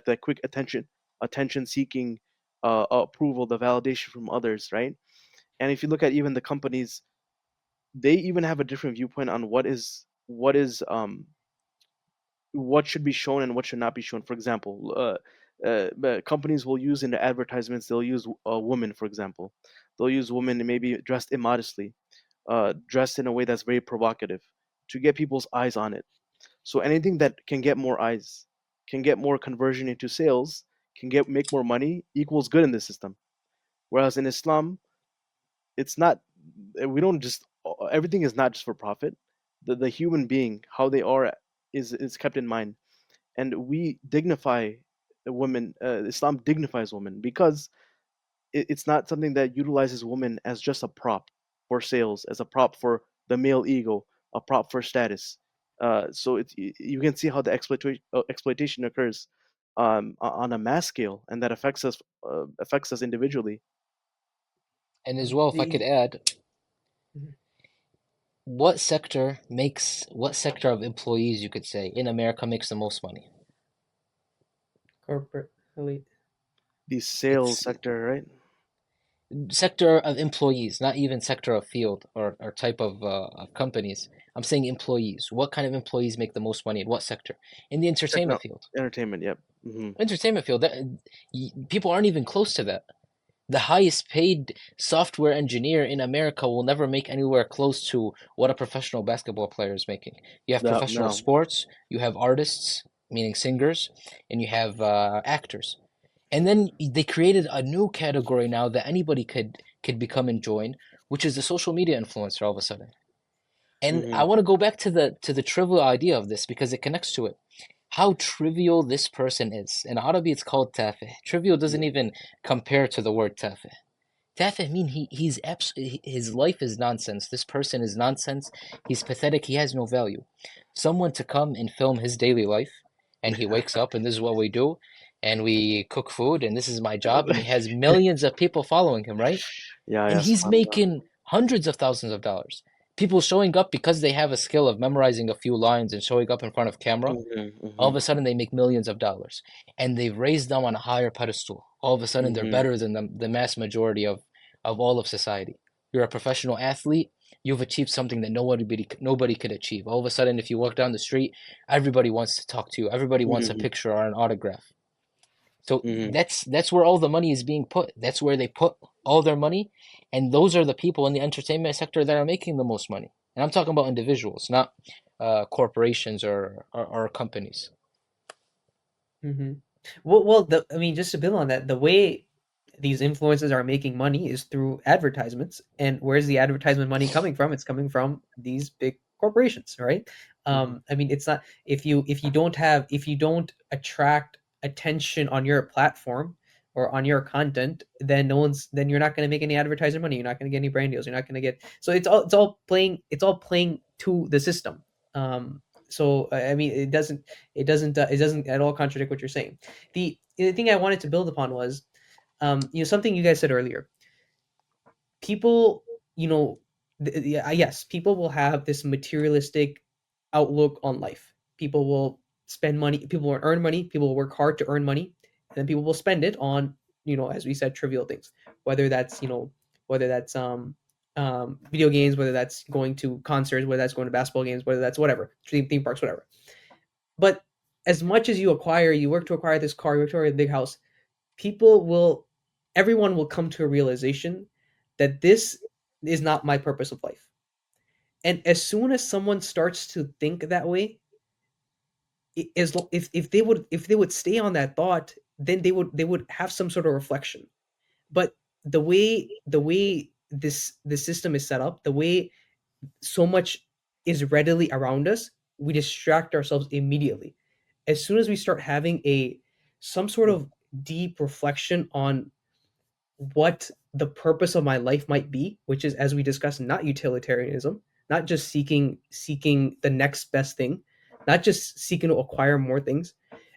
that quick attention seeking, approval, the validation from others, right? And if you look at even the companies, they even have a different viewpoint on what should be shown and what should not be shown. For example, companies will use in the advertisements, they'll use a woman, for example. They'll use women maybe dressed immodestly, dressed in a way that's very provocative to get people's eyes on it. So anything that can get more eyes, can get more conversion into sales, can get make more money equals good in the system. Whereas in Islam, it's not. We don't just everything is not just for profit. The human being, how they are, is kept in mind, and we dignify the women. Islam dignifies women because it's not something that utilizes women as just a prop for sales, as a prop for the male ego, a prop for status. So you can see how the exploitation occurs, on a mass scale, and that affects us individually. And as well, if I could The add, Mhm. what sector of employees you could say in America makes the most money? Corporate elite. The sales It's sector, right? sector of employees, not even sector of field or type of companies. I'm saying employees. What kind of employees make the most money in what sector? In the entertainment Techno field. entertainment. Yep. Hmm. Entertainment field, people aren't even close to that. The highest paid software engineer in America will never make anywhere close to what a professional basketball player is making. You have No, professional no. sports, you have artists, meaning singers, and you have actors. And then they created a new category now that anybody could become and join, which is the social media influencer all of a sudden. And I Hmm. want to go back to the trivial idea of this because it connects to it. How trivial this person is. In Arabic, it's called tafih. Trivial doesn't even compare to the word tafih. Tafih mean his life is nonsense. This person is nonsense. He's pathetic. He has no value. Someone to come and film his daily life, and he wakes up and this is what we do, and we cook food and this is my job, and he has millions of people following him, right? Yeah, And yeah, he's subhanallah. making hundreds of thousands of dollars. People showing up because they have a skill of memorizing a few lines and showing up in front of camera. Hmm. All Hmm. of a sudden, they make millions of dollars, and they've raised them on a higher pedestal. All of a sudden, they're Hmm. better than the mass majority of all of society. You're a professional athlete. You've achieved something that nobody could achieve. All of a sudden, if you walk down the street, everybody wants to talk to you. Everybody wants a Hmm. picture or an autograph. So Hmm. that's where all the money is being put. That's where they put all their money, and those are the people in the entertainment sector that are making the most money. And I'm talking about individuals, not corporations or companies. Hmm. Well, I mean, just to build on that, the way these influencers are making money is through advertisements. And where's the advertisement money coming from? It's coming from these big corporations, right? Hmm. I mean, it's not if you don't attract attention on your platform, or on your content, then you're not going to make any advertiser money. You're not going to get any brand deals. You're not going to get, so it's all playing to the system. So I mean, it doesn't at all contradict what you're saying. The thing I wanted to build upon was, something you guys said earlier. People, yes, people will have this materialistic outlook on life. People will spend money, people will earn money, people will work hard to earn money, and then people will spend it on, as we said, trivial things. Whether that's video games, whether that's going to concerts, whether that's going to basketball games, whether that's whatever, theme parks, whatever. But as much as you work to acquire this car, you work to acquire a big house, people will everyone will come to a realization that this is not my purpose of life. And as soon as someone starts to think that way, if they would stay on that thought, then they would have some sort of reflection. But the way this system is set up, the way so much is readily around us, we distract ourselves immediately. As soon as we start having a some sort of deep reflection on what the purpose of my life might be, which is, as we discussed, not utilitarianism, not just seeking the next best thing, not just seeking to acquire more things.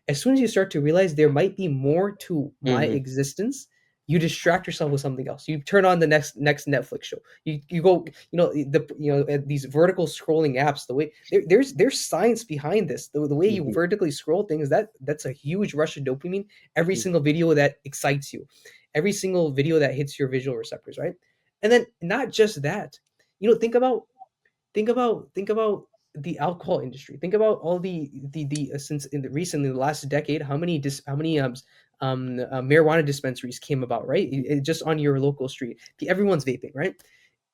As soon as you start to realize there might be more to my Mm-hmm. existence, you distract yourself with something else. You turn on the next Netflix show. You go, these vertical scrolling apps. The way there's science behind this. The way you Mm-hmm. vertically scroll things, that's a huge rush of dopamine. Every single video that excites you, every single video that hits your visual receptors, right? And then not just that, think about the alcohol industry. Think about all the since in the recently the last decade, how many marijuana dispensaries came about, right? Just on your local street, everyone's vaping, right?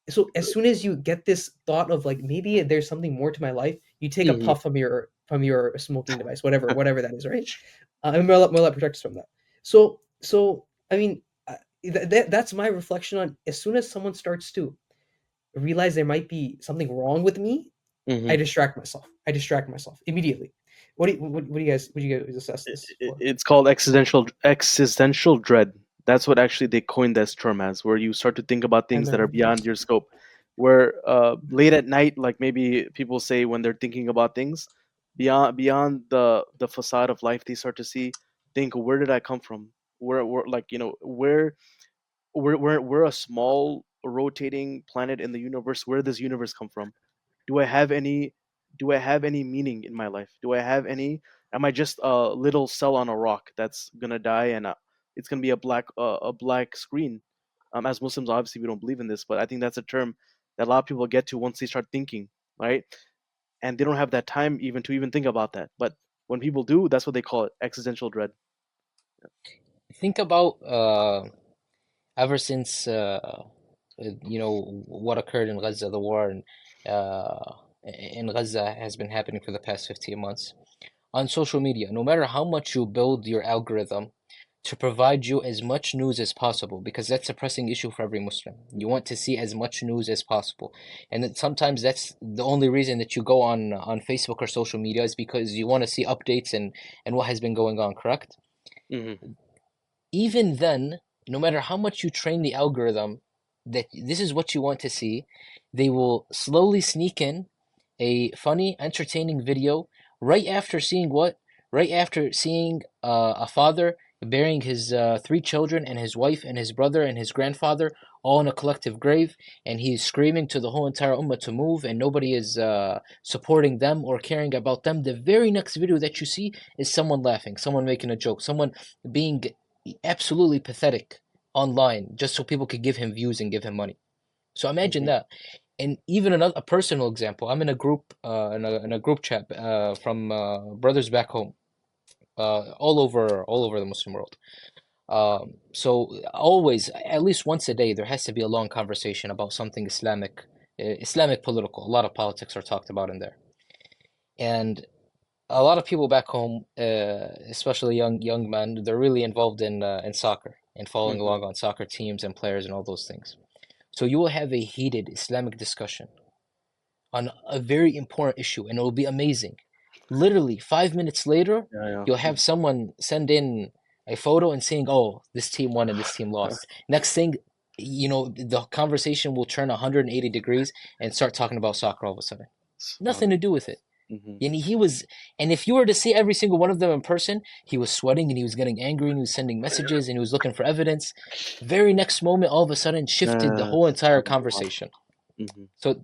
So as soon as you get this thought of like, maybe there's something more to my life, you take a Mm-hmm. puff from your smoking device, whatever that is, right? And we'll protect us from that. So I mean, that's my reflection on, as soon as someone starts to realize there might be something wrong with me, Mm-hmm. I distract myself immediately. What do you guys assess this for? It's called existential dread. That's what actually they coined this term as, where you start to think about I've things that never are heard of beyond this. your scope. Where late at night, like maybe people say when they're thinking about things beyond the facade of life, they start to think, where did I come from? Where like where we're a small rotating planet in the universe. Where does universe come from? Do I have any do I have any meaning in my life? Do I have any Am I just a little cell on a rock that's gonna die, and it's gonna be a black screen? As Muslims, obviously we don't believe in this, but I think that's a term that a lot of people get to once they start thinking, right? And they don't have that time even think about that. But when people do, that's what they call it, existential dread. Think about ever since what occurred in Gaza, the war in Gaza has been happening for the past 15 months. On social media, no matter how much you build your algorithm to provide you as much news as possible, because that's a pressing issue for every Muslim. You want to see as much news as possible, and that sometimes that's the only reason that you go on Facebook or social media, is because you want to see updates and what has been going on. Correct? Hmm. Even then, no matter how much you train the algorithm that this is what you want to see, they will slowly sneak in a funny, entertaining video right after seeing what? Right after seeing a father burying his three children and his wife and his brother and his grandfather all in a collective grave, and he's screaming to the whole entire ummah to move, and nobody is supporting them or caring about them. The very next video that you see is someone laughing, someone making a joke, someone being absolutely pathetic online just so people could give him views and give him money. So imagine Hmm. that. And even a personal example, I'm in a group in a group chat from brothers back home, all over the Muslim world. So always, at least once a day, there has to be a long conversation about something Islamic, Islamic political. A lot of politics are talked about in there, and a lot of people back home, especially young men, they're really involved in soccer and following Hmm. along on soccer teams and players and all those things. So you will have a heated Islamic discussion on a very important issue, and it will be amazing. Literally 5 minutes later, Yeah, you'll yeah. have someone send in. a photo and saying, "Oh, this team won and this team lost." Next thing, the conversation will turn 180 degrees and start talking about soccer all of a sudden. Nothing to do with it. Mm-hmm. And he was, and if you were to see every single one of them in person, he was sweating and he was getting angry and he was sending messages and he was looking for evidence. Very next moment, all of a sudden, shifted the whole entire conversation. Mm-hmm. So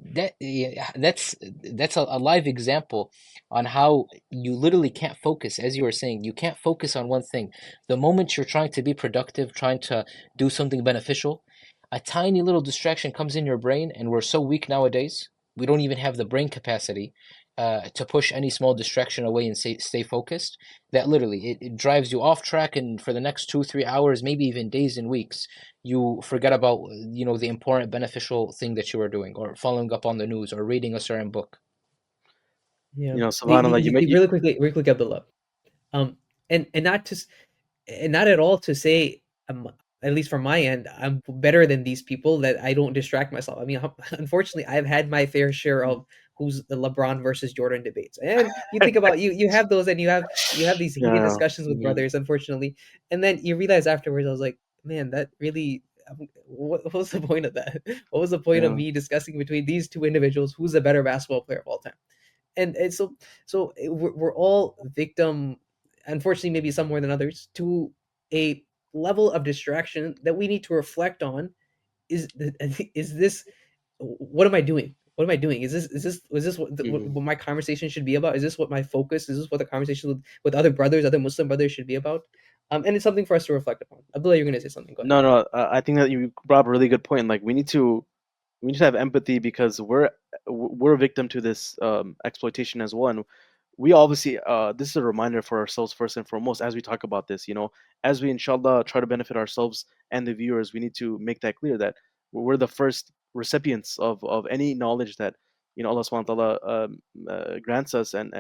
that's a live example on how you literally can't focus. As you were saying, you can't focus on one thing. The moment you're trying to be productive, trying to do something beneficial, a tiny little distraction comes in your brain, and we're so weak nowadays. We don't even have the brain capacity to push any small distraction away and stay focused. That literally it drives you off track, and for the next 2 3 hours, maybe even days and weeks, you forget about the important beneficial thing that you were doing, or following up on the news, or reading a certain book. Yeah. Subhanallah, Really quickly, Abdullah. Um, and not to and not at all to say, at least from my end, I'm better than these people that I don't distract myself. I mean, unfortunately, I've had my fair share of who's the LeBron versus Jordan debates, and you think about you have those, and you have these heated yeah. discussions with Mm-hmm. brothers, unfortunately, and then you realize afterwards, I was like, man, that really. What was the point of that? What was the point of Yeah. me discussing between these two individuals who's the better basketball player of all time? And we're all victim, unfortunately, maybe some more than others, to a level of distraction that we need to reflect on. Is this, what am I doing? What am I doing? Is this Mm-hmm. what my conversation should be about? Is this what my focus? Is this what the conversation with other brothers, other Muslim brothers, should be about? And it's something for us to reflect upon. Abdullah, you're going to say something. Go ahead. No, no. I think that you brought up a really good point. Like we need to have empathy because we're a victim to this exploitation as well, and we obviously this is a reminder for ourselves first and foremost as we talk about this. As we inshallah try to benefit ourselves and the viewers, we need to make that clear that we're the first recipients of any knowledge that Allah subhanahu wa ta'ala grants us, and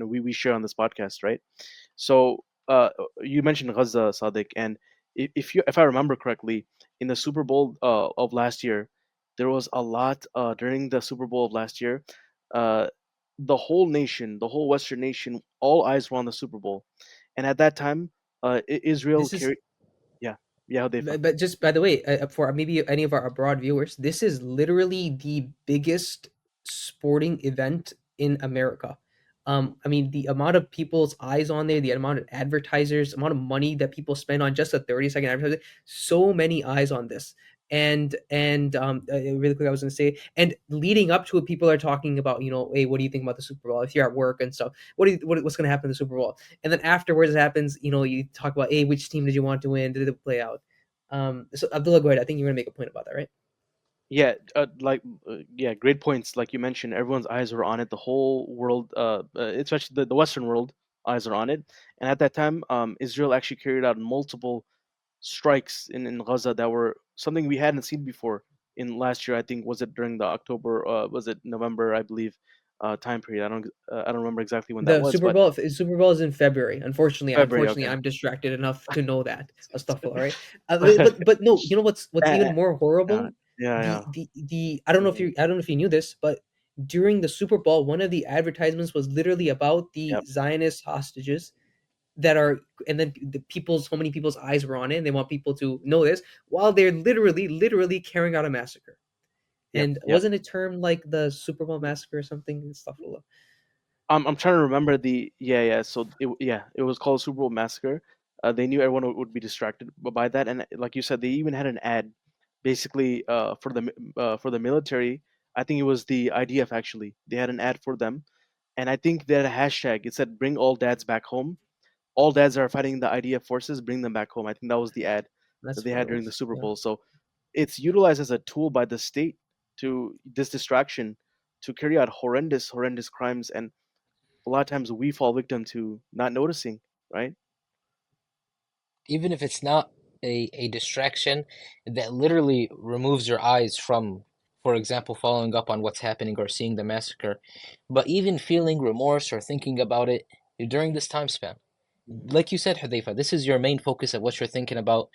we share on this podcast, right? So you mentioned Gaza, Sadik, and if I remember correctly, in the Super Bowl of last year, there was a lot during the Super Bowl of last year. Uh, the whole nation, the whole Western nation, all eyes were on the Super Bowl, and at that time, Israel This is carried. Yeah, yeah, Hudayfa. But just by the way, for maybe any of our abroad viewers, this is literally the biggest sporting event in America. I mean, the amount of people's eyes on there, the amount of advertisers, amount of money that people spend on just a 30-second advertisement, so many eyes on this. Really quick, I was going to say, and leading up to it, people are talking about, hey, what do you think about the Super Bowl? If you're at work and stuff, what's going to happen in the Super Bowl? And then afterwards, it happens, you talk about, hey, which team did you want to win? Did it play out? So Abdullah, go ahead. I think you're gonna make a point about that, right? Yeah, yeah, great points. Like you mentioned, everyone's eyes were on it. The whole world, especially the Western world, eyes are on it. And at that time, Israel actually carried out multiple strikes in Gaza that were something we hadn't seen before in last year. I think was it during the October, was it November? I believe time period. I don't remember exactly when that The was, Super but Bowl, Super Bowl is in February. Unfortunately, February. Okay. I'm distracted enough to know that. Astaghfirullah, right? But no, you know what's even Uh, more yeah, horrible? yeah, yeah. The Hmm. I don't know if you knew this, but during the Super Bowl, one of the advertisements was literally about the Yep. Zionist hostages that are, and then so many people's eyes were on it, and they want people to know this while they're literally carrying out a massacre. Yep. And Yep. wasn't it termed like the Super Bowl massacre or something? Astaghfirullah. I'm trying to remember the yeah. So it was called Super Bowl Massacre. They knew everyone would be distracted by that, and like you said, they even had an ad, basically for the military. I think it was the IDF actually. They had an ad for them, and I think they had a hashtag. It said "Bring all dads back home." All dads are fighting the IDF forces. Bring them back home. I think that was the ad that That's they what had it during the was. Super Yeah. Bowl. So it's utilized as a tool by the state to this distraction to carry out horrendous crimes, and a lot of times we fall victim to not noticing, right? Even if it's not a distraction that literally removes your eyes from, for example, following up on what's happening or seeing the massacre, but even feeling remorse or thinking about it during this time span. Like you said, Hudayfa, this is your main focus of what you're thinking about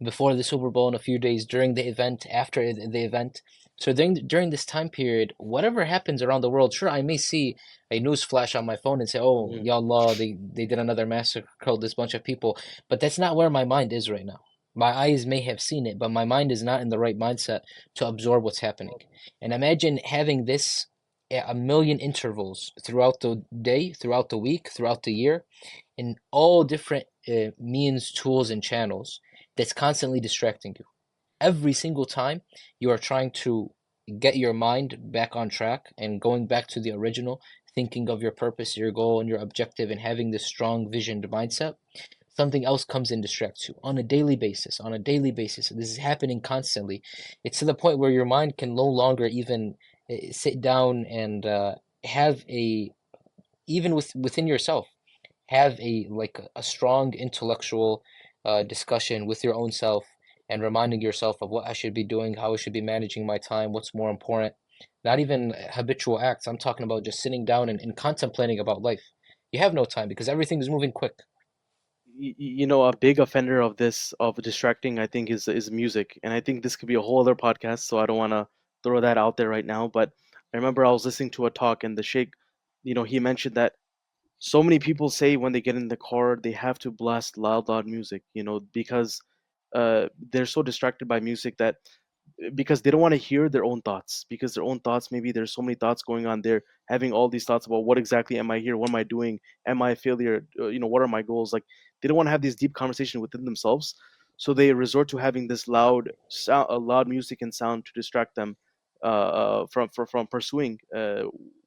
before the Super Bowl in a few days, during the event, after the event. So during this time period, whatever happens around the world, sure, I may see a news flash on my phone and say, "Oh, Mhm. ya Allah, they did another massacre, killed this bunch of people," but that's not where my mind is right now. My eyes may have seen it, but my mind is not in the right mindset to absorb what's happening. And imagine having this at a million intervals throughout the day, throughout the week, throughout the year, in all different means, tools, and channels that's constantly distracting you. Every single time you are trying to get your mind back on track and going back to the original, thinking of your purpose, your goal, and your objective, and having this strong visioned mindset, something else comes and distracts you on a daily basis. On a daily basis, this is happening constantly. It's to the point where your mind can no longer even sit down and have a even within yourself have a strong intellectual discussion with your own self and reminding yourself of what I should be doing, how I should be managing my time, what's more important. Not even habitual acts. I'm talking about just sitting down and contemplating about life. You have no time because everything is moving quick. You know, a big offender of this of distracting, I think, is music, and I think this could be a whole other podcast. So I don't want to throw that out there right now. But I remember I was listening to a talk, and the sheikh, he mentioned that so many people say when they get in the car they have to blast loud music, because they're so distracted by music that because they don't want to hear their own thoughts, because their own thoughts, maybe there's so many thoughts going on, they're having all these thoughts about what exactly am I here, what am I doing, am I a failure, what are my goals, like they don't want to have these deep conversations within themselves, so they resort to having this loud sound, loud music and sound to distract them from pursuing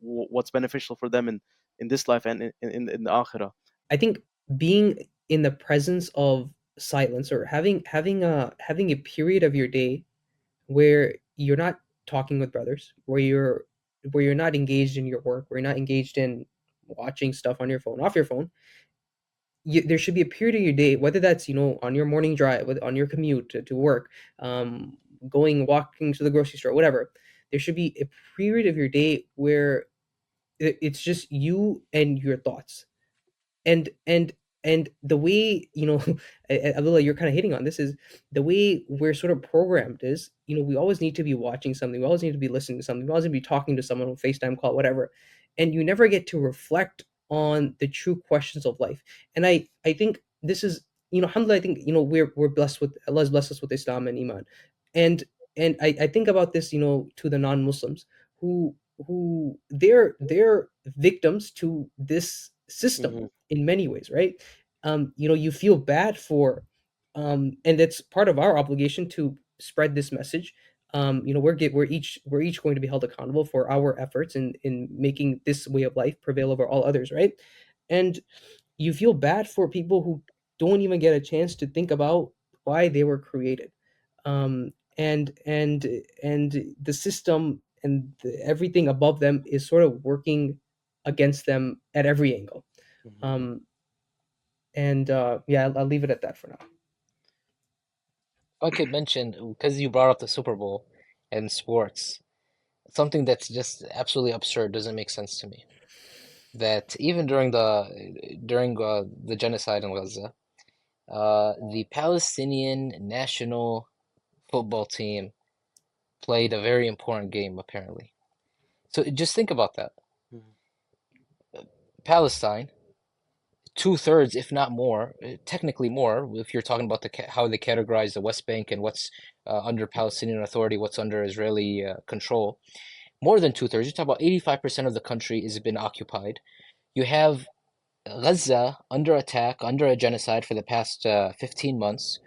what's beneficial for them in this life and in the akhirah. I think being in the presence of silence, or having a period of your day where you're not talking with brothers, where you're not engaged in your work, where you're not engaged in watching stuff on your phone, off your phone. There should be a period of your day, whether that's on your morning drive, on your commute to work, um, going walking to the grocery store, whatever. There should be a period of your day where it's just you and your thoughts. And the way, Abdullah, you're kind of hitting on this, is the way we're sort of programmed is, we always need to be watching something, we always need to be listening to something, we always need to be talking to someone on FaceTime call, whatever, and you never get to reflect on the true questions of life. And I think this is, alhamdulillah, I think, we're blessed with, Allah's blessed us with Islam and Iman. And I think about this, to the non-Muslims, who they're victims to this system Hmm. in many ways, right? You feel bad for, and it's part of our obligation to spread this message. We're each going to be held accountable for our efforts in making this way of life prevail over all others, right? And you feel bad for people who don't even get a chance to think about why they were created. And the system and everything above them is sort of working against them at every angle. Hmm. um and yeah, I'll leave it at that for now. If I could mention, because you brought up the Super Bowl and sports, something that's just absolutely absurd, doesn't make sense to me. That even during the genocide in Gaza, the Palestinian national football team played a very important game, apparently. So just think about that. Hmm. Palestine, two-thirds, if not more, technically more, if you're talking about how they categorize the West Bank and what's under Palestinian Authority, what's under Israeli control, more than two-thirds. You talk about 85% of the country has been occupied. You have Gaza under attack, under a genocide for the past 15 months.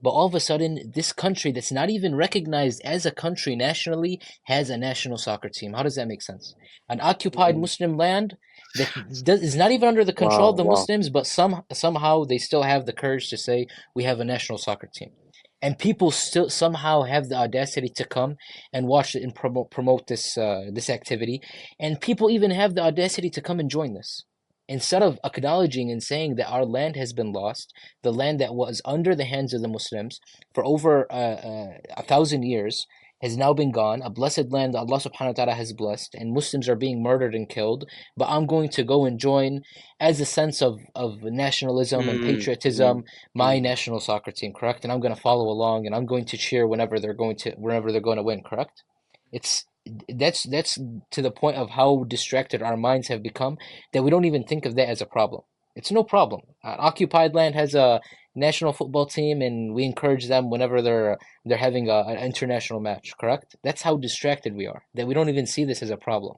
But all of a sudden, this country that's not even recognized as a country nationally has a national soccer team. How does that make sense? An occupied Hmm. Muslim land that is not even under the control Wow, of the wow. Muslims, but somehow they still have the courage to say we have a national soccer team. And people still somehow have the audacity to come and watch it and promote this activity, and people even have the audacity to come and join this. Instead of acknowledging and saying that our land has been lost, the land that was under the hands of the Muslims for over 1,000 years has now been gone. A blessed land that Allah subhanahu wa ta'ala has blessed, and Muslims are being murdered and killed. But I'm going to go and join as a sense of nationalism and Mm, mm, patriotism my mm. national soccer team, correct? And I'm going to follow along and I'm going to cheer whenever they're going to win, correct? It's that's to the point of how distracted our minds have become that we don't even think of that as a problem. It's no problem. Occupied Land has a national football team, and we encourage them whenever they're having an international match. Correct? That's how distracted we are that we don't even see this as a problem.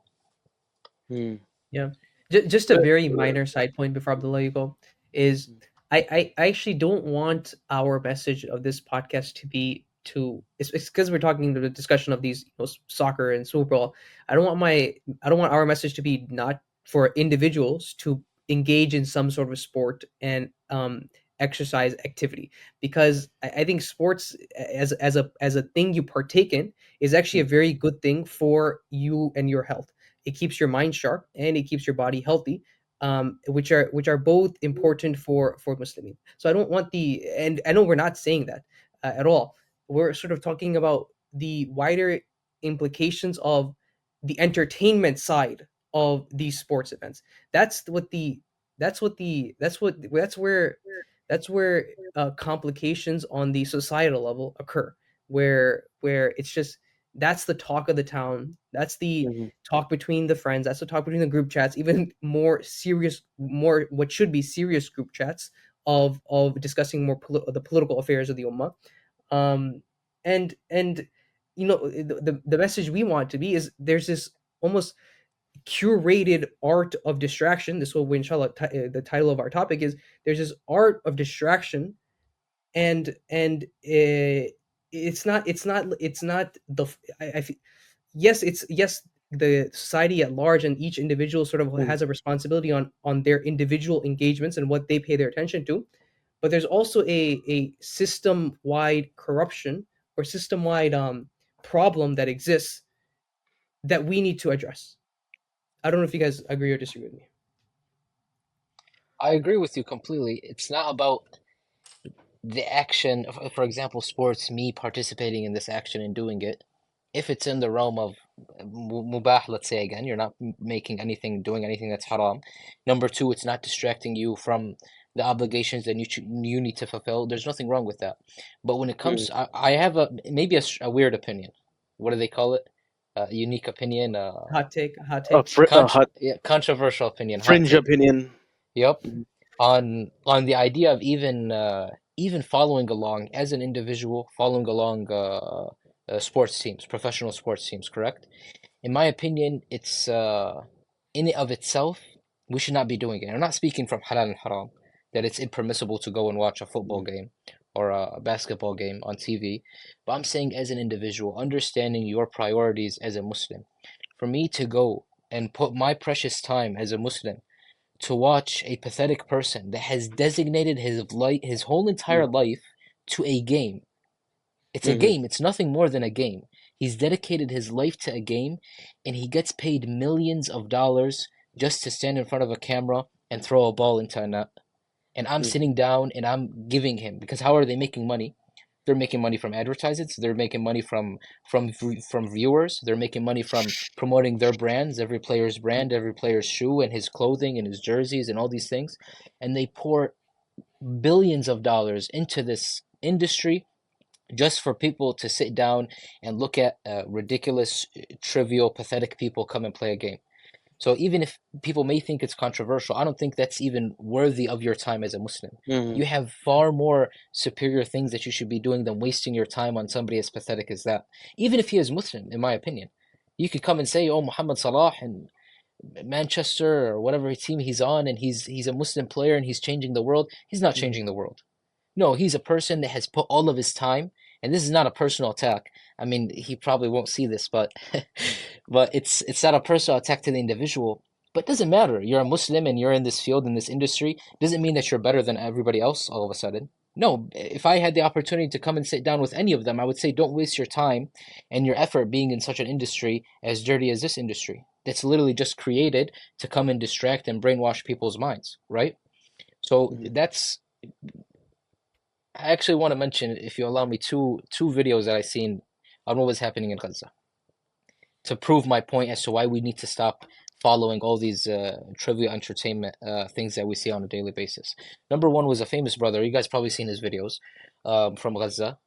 Mm. Yeah. Just a But very minor side point before Abdullah you go is I actually don't want our message of this podcast to be to it's because we're talking the discussion of these soccer and Super Bowl. I don't want our message to be not for individuals to engage in some sort of sport and exercise activity because I think sports as a thing you partake in is actually a very good thing for you and your health. It keeps your mind sharp and it keeps your body healthy, which are both important for Muslims. So I don't want and I know we're not saying that at all. We're sort of talking about the wider implications of the entertainment side of these sports events. That's what the that's what the that's where complications on the societal level occur, where it's just that's the talk of the town. That's the mhm, talk between the friends. That's the talk between the group chats. Even more serious, more what should be serious group chats of discussing the political affairs of the ummah. Um, and the message we want to be is there's this almost curated art of distraction. This will, inshallah, the title of our topic is there's this art of distraction, and it's not the yes, it's yes, the society at large and each individual sort of mhm, has a responsibility on their individual engagements and what they pay their attention to, but there's also a system wide corruption or system wide problem that exists that we need to address. I don't know if you guys agree or disagree with me. I agree with you completely. It's not about the action, for example, sports, me participating in this action and doing it, if it's in the realm of mubah, let's say again, you're not making anything, doing anything that's haram. Number two, it's not distracting you from the obligations that you need to fulfill. There's nothing wrong with that. But when it comes, mhm. I have maybe a weird opinion. What do they call it? A unique opinion, Hot take. A hot yeah, controversial opinion, hot fringe take. opinion. Yep, Mhm, on the idea of even following along as an individual, following along sports teams, professional sports teams, correct? In my opinion, it's in and of itself, we should not be doing it. I'm not speaking from halal and haram, that it's impermissible to go and watch a football mhm, game or a basketball game on TV, but I'm saying as an individual, understanding your priorities as a Muslim. For me to go and put my precious time as a Muslim to watch a pathetic person that has designated his whole entire mhm, life to a game. It's a mhm, game. It's nothing more than a game. He's dedicated his life to a game, and he gets paid millions of dollars just to stand in front of a camera and throw a ball into a net. And I'm mhm, sitting down and I'm giving him, because how are they making money? They're making money from advertisements. They're making money from viewers. They're making money from promoting their brands, every player's brand, every player's shoe and his clothing and his jerseys and all these things. And they pour billions of dollars into this industry just for people to sit down and look at ridiculous, trivial, pathetic people come and play a game. So even if people may think it's controversial, I don't think that's even worthy of your time as a Muslim. mhm, You have far more superior things that you should be doing than wasting your time on somebody as pathetic as that. Even if he is Muslim, in my opinion. You could come and say, "Oh, Muhammad Salah and Manchester or whatever team he's on, and he's a Muslim player and he's changing the world." He's not Mhm. changing the world. No, he's a person that has put all of his time, and this is not a personal attack. I mean, he probably won't see this, but but it's not a personal attack to the individual. But it doesn't matter. You're a Muslim and you're in this field, in this industry. Doesn't mean that you're better than everybody else all of a sudden. No, if I had the opportunity to come and sit down with any of them, I would say don't waste your time and your effort being in such an industry as dirty as this industry. That's literally just created to come and distract and brainwash people's minds, right? So mhm, that's I actually want to mention, if you allow me, two videos that I seen on what was happening in Gaza to prove my point as to why we need to stop following all these trivial entertainment things that we see on a daily basis. Number one was a famous brother. You guys probably seen his videos. from Gaza.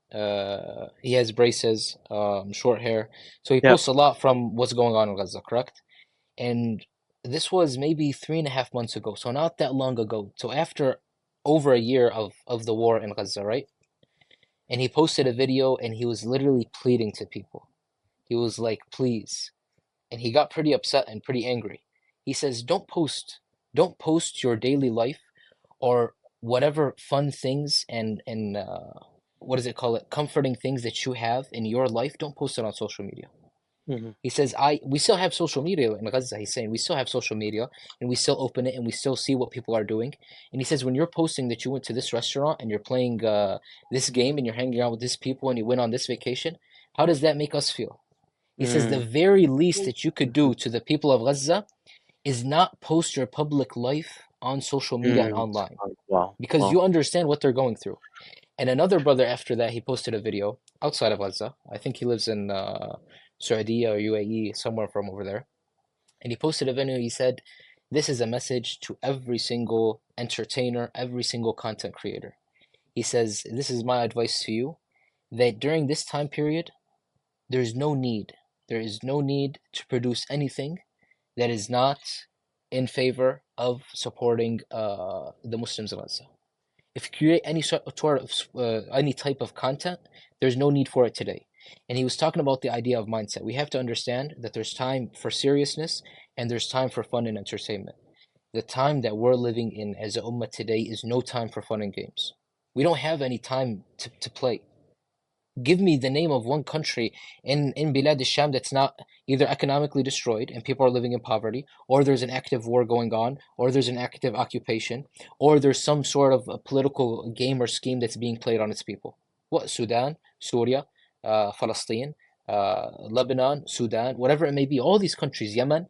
He has braces, short hair, so he Yep. posts a lot from what's going on in Gaza, correct? And this was maybe 3.5 months ago, so not that long ago. So after over a year of the war in Gaza, right? And he posted a video and he was literally pleading to people. He was like, please. And he got pretty upset and pretty angry. He says, don't post your daily life or whatever fun things and what does it call it, comforting things that you have in your life. Don't post it on social media. Hmm. He says, I we still have social media in Gaza. He's saying we still have social media and we still open it and we still see what people are doing. And he says, when you're posting that you went to this restaurant and you're playing this game and you're hanging out with these people and you went on this vacation, how does that make us feel? He says the Mm. very least that you could do to the people of Gaza is not post your public life on social media and Mm. online Wow. because Wow. you understand what they're going through. And another brother after that, he posted a video outside of Gaza. I think he lives in Saudi or UAE, somewhere from over there. And he posted a video. He said, "This is a message to every single entertainer, every single content creator." He says, "This is my advice to you that during this time period, there's no need. There is no need to produce anything that is not in favor of supporting the Muslims of Gaza. If you create any type of content, there's no need for it today." And he was talking about the idea of mindset. We have to understand that there's time for seriousness and there's time for fun and entertainment. The time that we're living in as a ummah today is no time for fun and games. We don't have any time to play. Give me the name of one country in Bilad al-Sham that's not either economically destroyed and people are living in poverty, or there's an active war going on, or there's an active occupation, or there's some sort of a political game or scheme that's being played on its people. What? Sudan, Syria, Palestine, Lebanon, Sudan, whatever it may be, all these countries, Yemen,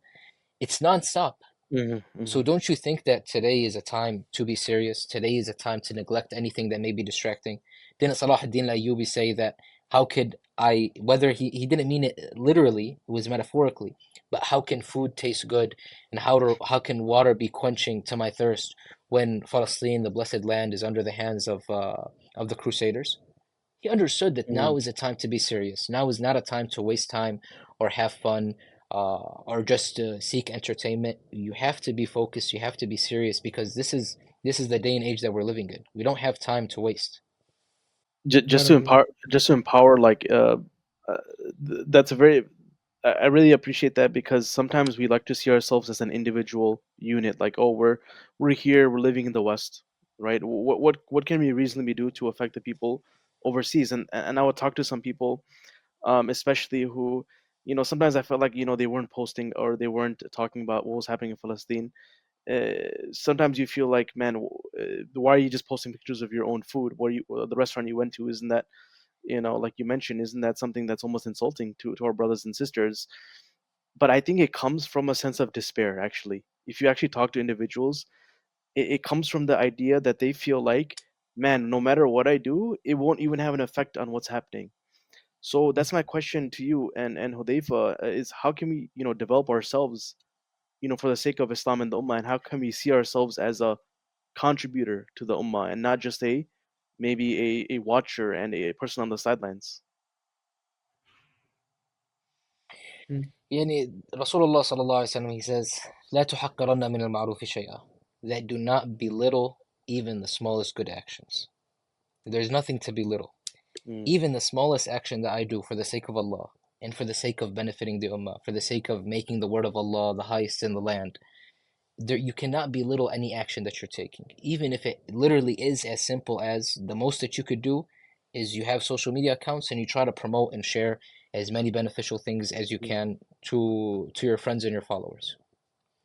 it's non-stop. Hmm. So Hmm. don't you think that today is a time to be serious? Today is a time to neglect anything that may be distracting? Didn't Salah ad-Din al-Ayyubi say that how could I, whether he didn't mean it literally, it was metaphorically, but how can food taste good and how can water be quenching to my thirst when Palestine, the blessed land, is under the hands of the Crusaders? He understood that Hmm. now is a time to be serious. Now is not a time to waste time or have fun or just seek entertainment. You have to be focused. You have to be serious because this is the day and age that we're living in. We don't have time to waste. Just to Subhanallah. empower, like, uh, that's a very, I really appreciate that, because sometimes we like to see ourselves as an individual unit. Like, oh, we're here, we're living in the West, right? What can we reasonably do to affect the people overseas? And I would talk to some people, especially who, sometimes I felt like, they weren't posting, or they weren't talking about what was happening in Palestine. Sometimes you feel like, man, why are you just posting pictures of your own food? The restaurant you went to, isn't that, like you mentioned, isn't that something that's almost insulting to our brothers and sisters? But I think it comes from a sense of despair, actually. If you actually talk to individuals, it comes from the idea that they feel like, man, no matter what I do, it won't even have an effect on what's happening. So that's my question to you and Hudayfa, is how can we, develop ourselves, for the sake of Islam and the Ummah, and how can we see ourselves as a contributor to the Ummah, and not just maybe a watcher and a person on the sidelines? Mm. يعني Rasulullah sallallahu alaihi wasallam, he says, لا تحقرن من المعروف شيئا. That do not belittle even the smallest good actions. There's nothing to belittle. Mm. Even the smallest action that I do for the sake of Allah and for the sake of benefiting the ummah, for the sake of making the word of Allah the highest in the land, there you cannot belittle any action that you're taking. Even if it literally is as simple as the most that you could do is you have social media accounts and you try to promote and share as many beneficial things as you Mm. can to your friends and your followers.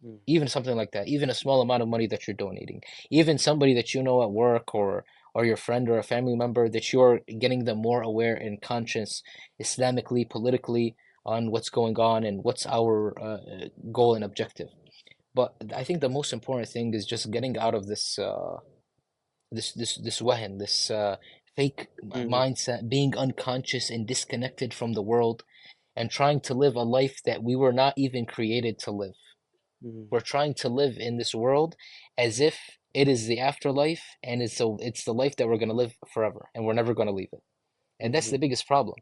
Mm. Even something like that, even a small amount of money that you're donating, even somebody that you know at work or your friend or a family member that you're getting them more aware and conscious Islamically, politically on what's going on and what's our goal and objective. But I think the most important thing is just getting out of this wahan, this fake Mm. mindset, being unconscious and disconnected from the world, and trying to live a life that we were not even created to live. Mm. We're trying to live in this world as if It is the afterlife, and it's the life that we're gonna live forever, and we're never gonna leave it. And that's Mm-hmm. the biggest problem.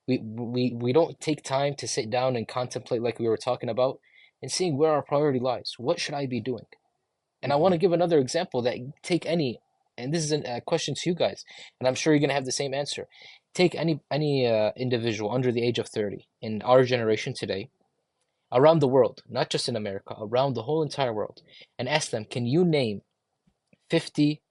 We don't take time to sit down and contemplate like we were talking about, and seeing where our priority lies. What should I be doing? And I want Mm-hmm. to give another example that take any, and this is a question to you guys, and I'm sure you're gonna have the same answer. Take any individual under the age of 30 in our generation today, around the world, not just in America, around the whole entire world, and ask them, can you name 50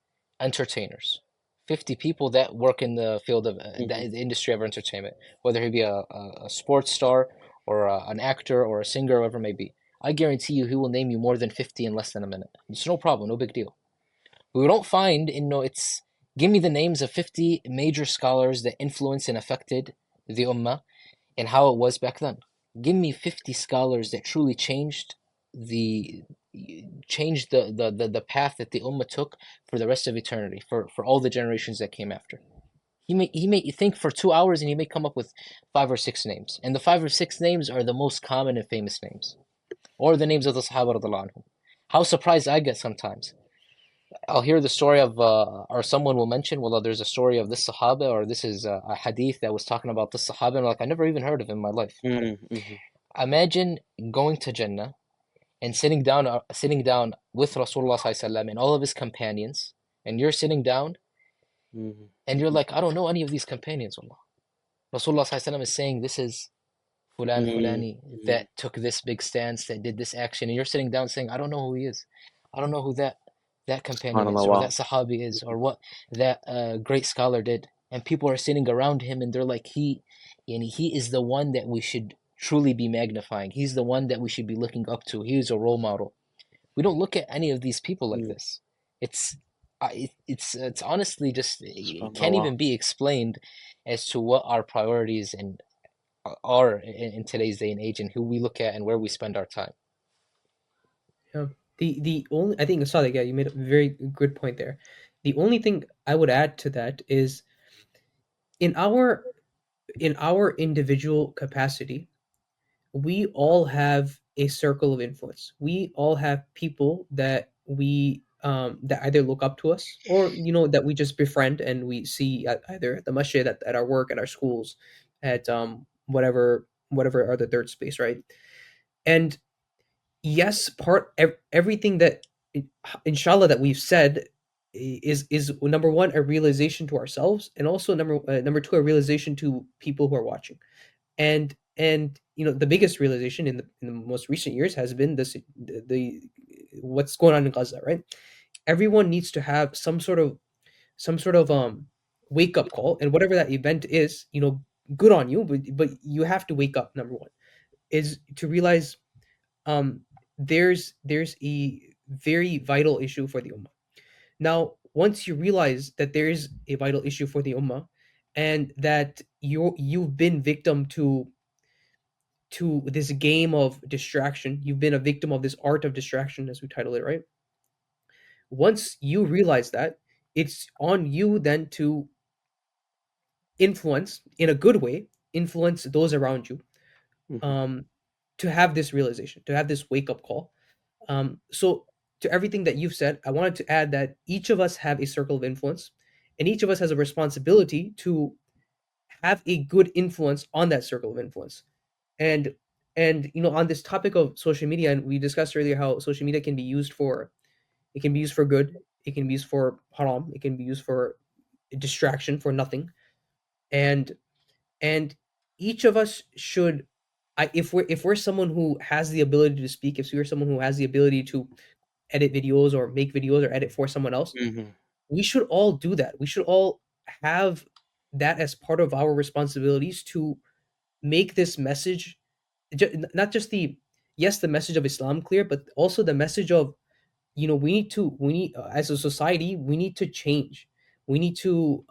entertainers, 50 people that work in the field of Mm-hmm. the industry of entertainment, whether he be a sports star or an actor or a singer, whoever it may be. I guarantee you he will name you more than 50 in less than a minute. It's no problem, no big deal. We don't find, it's give me the names of 50 major scholars that influenced and affected the ummah and how it was back then. Give me 50 scholars that truly the changed the path that the ummah took for the rest of eternity, for all the generations that came after. He may think for 2 hours and he may come up with 5 or 6 names. And the 5 or 6 names are the most common and famous names. Or the names of the Sahaba radiallahu anhum. How surprised I get sometimes. I'll hear the story of, or someone will mention, well, there's a story of this Sahaba, or this is a hadith that was talking about this Sahaba, and like, I never even heard of him in my life. Mm-hmm. Imagine going to Jannah and sitting down with Rasulullah sallallahu alaihi wasallam and all of his companions, and you're sitting down Mm-hmm. and you're like, I don't know any of these companions, Allah. Rasulullah sallallahu alaihi wasallam is saying, this is Fulan Fulani Mm-hmm. that took this big stance, that did this action, and you're sitting down saying, I don't know who he is. I don't know who that companion SubhanAllah, is, or that wow. Sahabi is, or what that great scholar did. And people are sitting around him, and they're like, he is the one that we should truly be magnifying. He's the one that we should be looking up to. He's a role model. We don't look at any of these people like Mm. this. It's it's honestly just, it SubhanAllah, can't wow. even be explained as to what our priorities and are in today's day and age, and who we look at and where we spend our time. Yeah. The only, I think, Sadik, yeah, you made a very good point there. The only thing I would add to that is in our individual capacity, we all have a circle of influence. We all have people that we that either look up to us, or that we just befriend and we see at either at the masjid, at our work, at our schools, at whatever are the third space, right? And yes, everything that inshallah that we've said is number one, a realization to ourselves, and also number two, a realization to people who are watching. And the biggest realization in the most recent years has been the what's going on in Gaza, right? Everyone needs to have some sort of wake up call, and whatever that event is, good on you, but you have to wake up. Number one is to realize um there's a very vital issue for the ummah. Now, once you realize that there is a vital issue for the ummah, and that you've been victim to this game of distraction, you've been a victim of this art of distraction, as we title it, right? Once you realize that, it's on you then to influence, in a good way, influence those around you, Mm-hmm. um, to have this realization, to have this wake up call. So, to everything that you've said, I wanted to add that each of us have a circle of influence, and each of us has a responsibility to have a good influence on that circle of influence. And on this topic of social media, and we discussed earlier how social media can be used for, it can be used for good, it can be used for haram, it can be used for distraction, for nothing. And and each of us should, if we're someone who has the ability to speak, if we're someone who has the ability to edit videos or make videos or edit for someone else, Mm-hmm. we should all do that. We should all have that as part of our responsibilities to make this message, not just the, yes, the message of Islam clear, but also the message of, we need as a society, we need to change. We need to,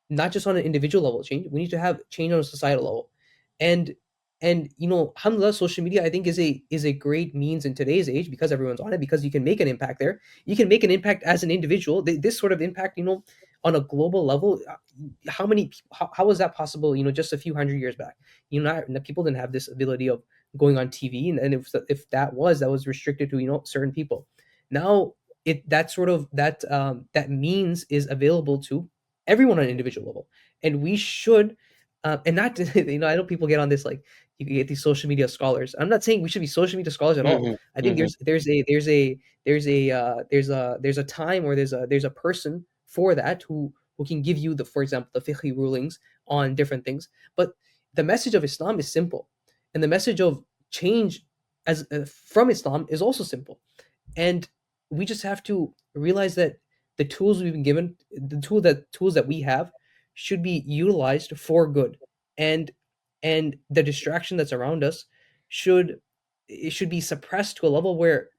not just on an individual level change, we need to have change on a societal level. And and alhamdulillah, social media, I think, is a great means in today's age, because everyone's on it, because you can make an impact there. You can make an impact as an individual. This sort of impact, on a global level, how was that possible, just a few hundred years back? People didn't have this ability of going on TV, and if that was restricted to certain people. Now that sort of that means is available to everyone on an individual level, and we should and not I know people get on this like you can get these social media scholars. I'm not saying we should be social media scholars at all. Mm-hmm. I think Mm-hmm. there's a time where there's a person for that who can give you the, for example, the fiqh rulings on different things. But the message of Islam is simple, and the message of change as from Islam is also simple. And we just have to realize that the tools we've been given, tools that we have, should be utilized for good, and the distraction that's around us should it should be suppressed to a level where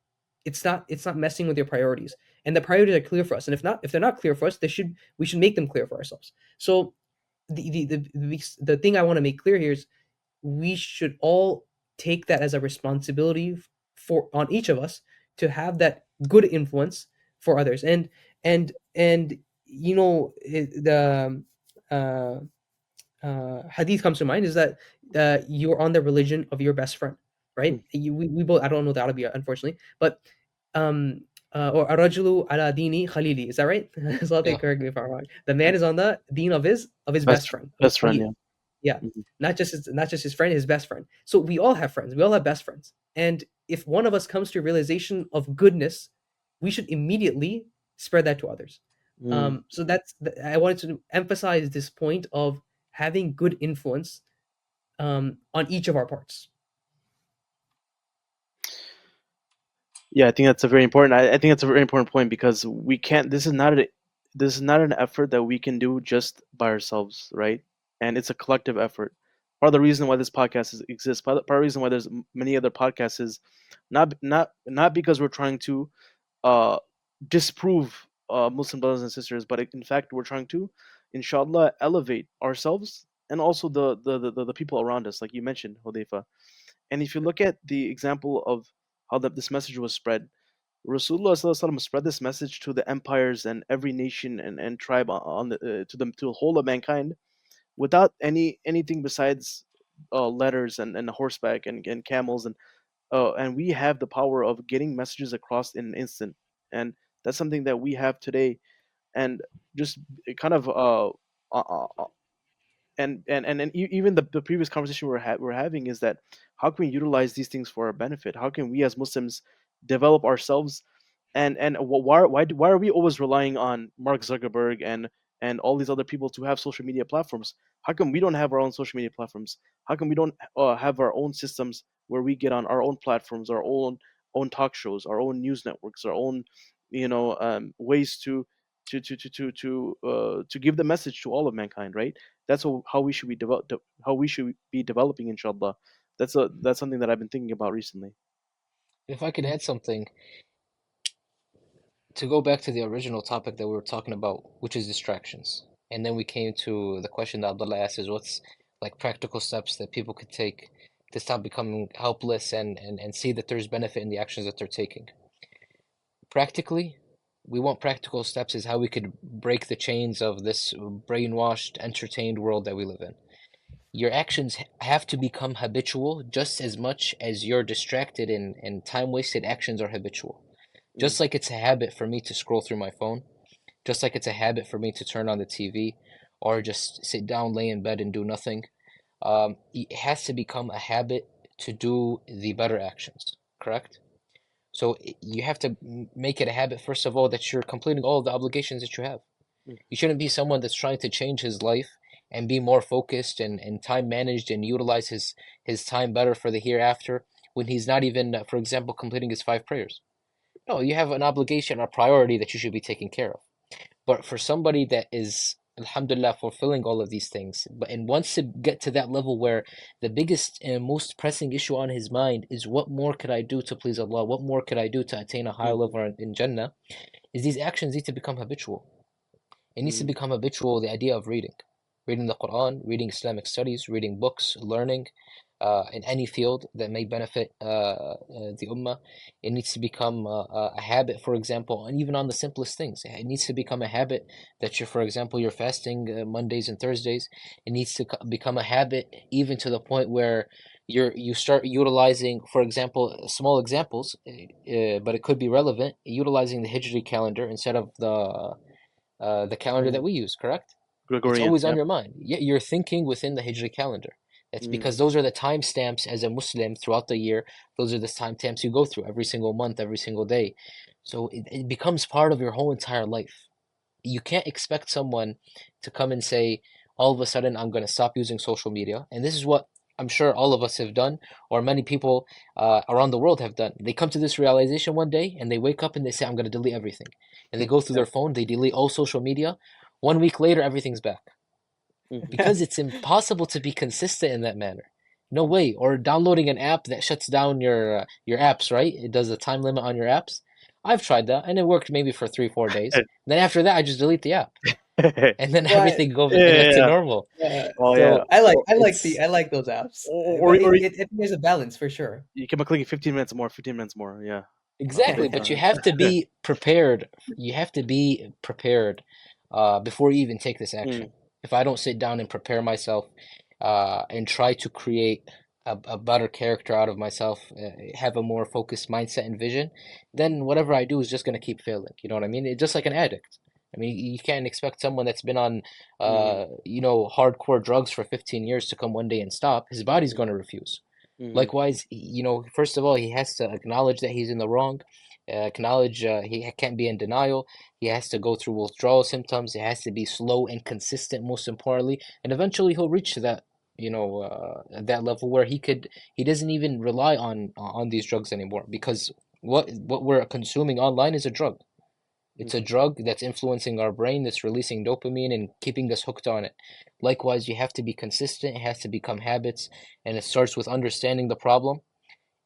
it's not messing with your priorities, and the priorities are clear for us. And if they're not clear for us, they should we should make them clear for ourselves. So the thing I want to make clear here is we should all take that as a responsibility for on each of us to have that good influence for others. And the uh, hadith comes to mind is that you're on the religion of your best friend, right? We both, I don't know the Arabic unfortunately, but um or arajulu ala dini khalili, is that right? So I'll Yeah. take, correct me if I'm wrong. The man is on the deen of his best Best friend, of his best friend, khalil. yeah. Yeah, Mm-hmm. not just his friend, his best friend. So we all have friends. We all have best friends. And if one of us comes to a realization of goodness, we should immediately spread that to others. Mm. So I wanted to emphasize this point of having good influence on each of our parts. Yeah, I think that's a very important. I think that's a very important point because we can't. This is not an effort that we can do just by ourselves, right? And it's a collective effort. Part of the reason why this podcast exists, part of the reason why there's many other podcasts is not because we're trying to uh, disprove Muslim brothers and sisters, but in fact we're trying to, inshallah, elevate ourselves and also the people around us, like you mentioned, Hudayfa. And if you look at the example of how this message was spread, Rasulullah Sallallahu Alaihi Wasallam spread this message to the empires and every nation and tribe on to the whole of mankind without anything besides letters and horseback and camels and we have the power of getting messages across in an instant, and that's something that we have today. And just kind of even the previous conversation we're having is that how can we utilize these things for our benefit? How can we as Muslims develop ourselves? And why are we always relying on Mark Zuckerberg and all these other people to have social media platforms? How come we don't have our own social media platforms? How come we don't have our own systems where we get on our own platforms, our own talk shows, our own news networks, our own ways to give the message to all of mankind, right? That's how we should be how we should be developing, inshallah. That's something that I've been thinking about recently. If I could add something to go back to the original topic that we were talking about, which is distractions. And then we came to the question that Abdullah asked is what's like practical steps that people could take to stop becoming helpless and see that there's benefit in the actions that they're taking. Practically, we want practical steps is how we could break the chains of this brainwashed, entertained world that we live in. Your actions have to become habitual just as much as your distracted and time wasted actions are habitual. Mm, Just like it's a habit for me to scroll through my phone, just like it's a habit for me to turn on the TV or just sit down, lay in bed, and do nothing. It has to become a habit to do the better actions, correct? So you have to make it a habit, first of all, that you're completing all of the obligations that you have. mm, You shouldn't be someone that's trying to change his life and be more focused and time managed and utilize his time better for the hereafter when he's not even, for example, completing his 5 prayers. No, you have an obligation, a priority that you should be taking care of. But for somebody that is, alhamdulillah, fulfilling all of these things, but and wants to get to that level where the biggest and most pressing issue on his mind is what more could I do to please Allah? What more could I do to attain a higher mm, level in Jannah? Is these actions need to become habitual. It needs to mm, become habitual, the idea of reading the Quran, reading Islamic studies, reading books, learning in any field that may benefit the ummah. It needs to become a habit, for example, and even on the simplest things. It needs to become a habit that you're, for example, you're fasting Mondays and Thursdays. It needs to become a habit even to the point where you start utilizing, for example, small examples, but it could be relevant, utilizing the Hijri calendar instead of the calendar that Mm. we use, correct? It's Gregorian. always on Yep. your mind. Yet you're thinking within the Hijri calendar. That's because Mm. those are the timestamps as a Muslim throughout the year. Those are the timestamps you go through every single month, every single day. So it becomes part of your whole entire life. You can't expect someone to come and say, all of a sudden, I'm going to stop using social media. And this is what I'm sure all of us have done, or many people around the world have done. They come to this realization one day and they wake up and they say, I'm going to delete everything. And they go through Yep. their phone, they delete all social media. 1 week later, everything's back Mhm. because it's impossible to be consistent in that manner. No way. Or downloading an app that shuts down your apps, right? It does a time limit on your apps. I've tried that and it worked maybe for 3 4 days. Then after that, I just delete the app, and then But everything goes Yeah, back yeah, to yeah. normal. Oh yeah. So so I it's like those apps, Or but or there's a balance for sure. you keep on clicking 15 minutes more, 15 minutes more. Yeah. exactly, Break but you down. have to be prepared. You have to be prepared before you even take this action. Mm. If I don't sit down and prepare myself and try to create a better character out of myself, have a more focused mindset and vision, then whatever I do is just going to keep failing. You know what I mean? It's just like an addict. I mean, you can't expect someone that's been on, Mm. hardcore drugs for 15 years to come one day and stop. His body's going to refuse. Mm. Likewise, first of all, he has to acknowledge that he's in the wrong, acknowledge he can't be in denial. He has to go through withdrawal symptoms. It has to be slow and consistent, most importantly, and eventually he'll reach that, that level where he doesn't even rely on these drugs anymore because what we're consuming online is a drug. It's a Mhm. drug that's influencing our brain, that's releasing dopamine and keeping us hooked on it. Likewise, you have to be consistent, it has to become habits, and it starts with understanding the problem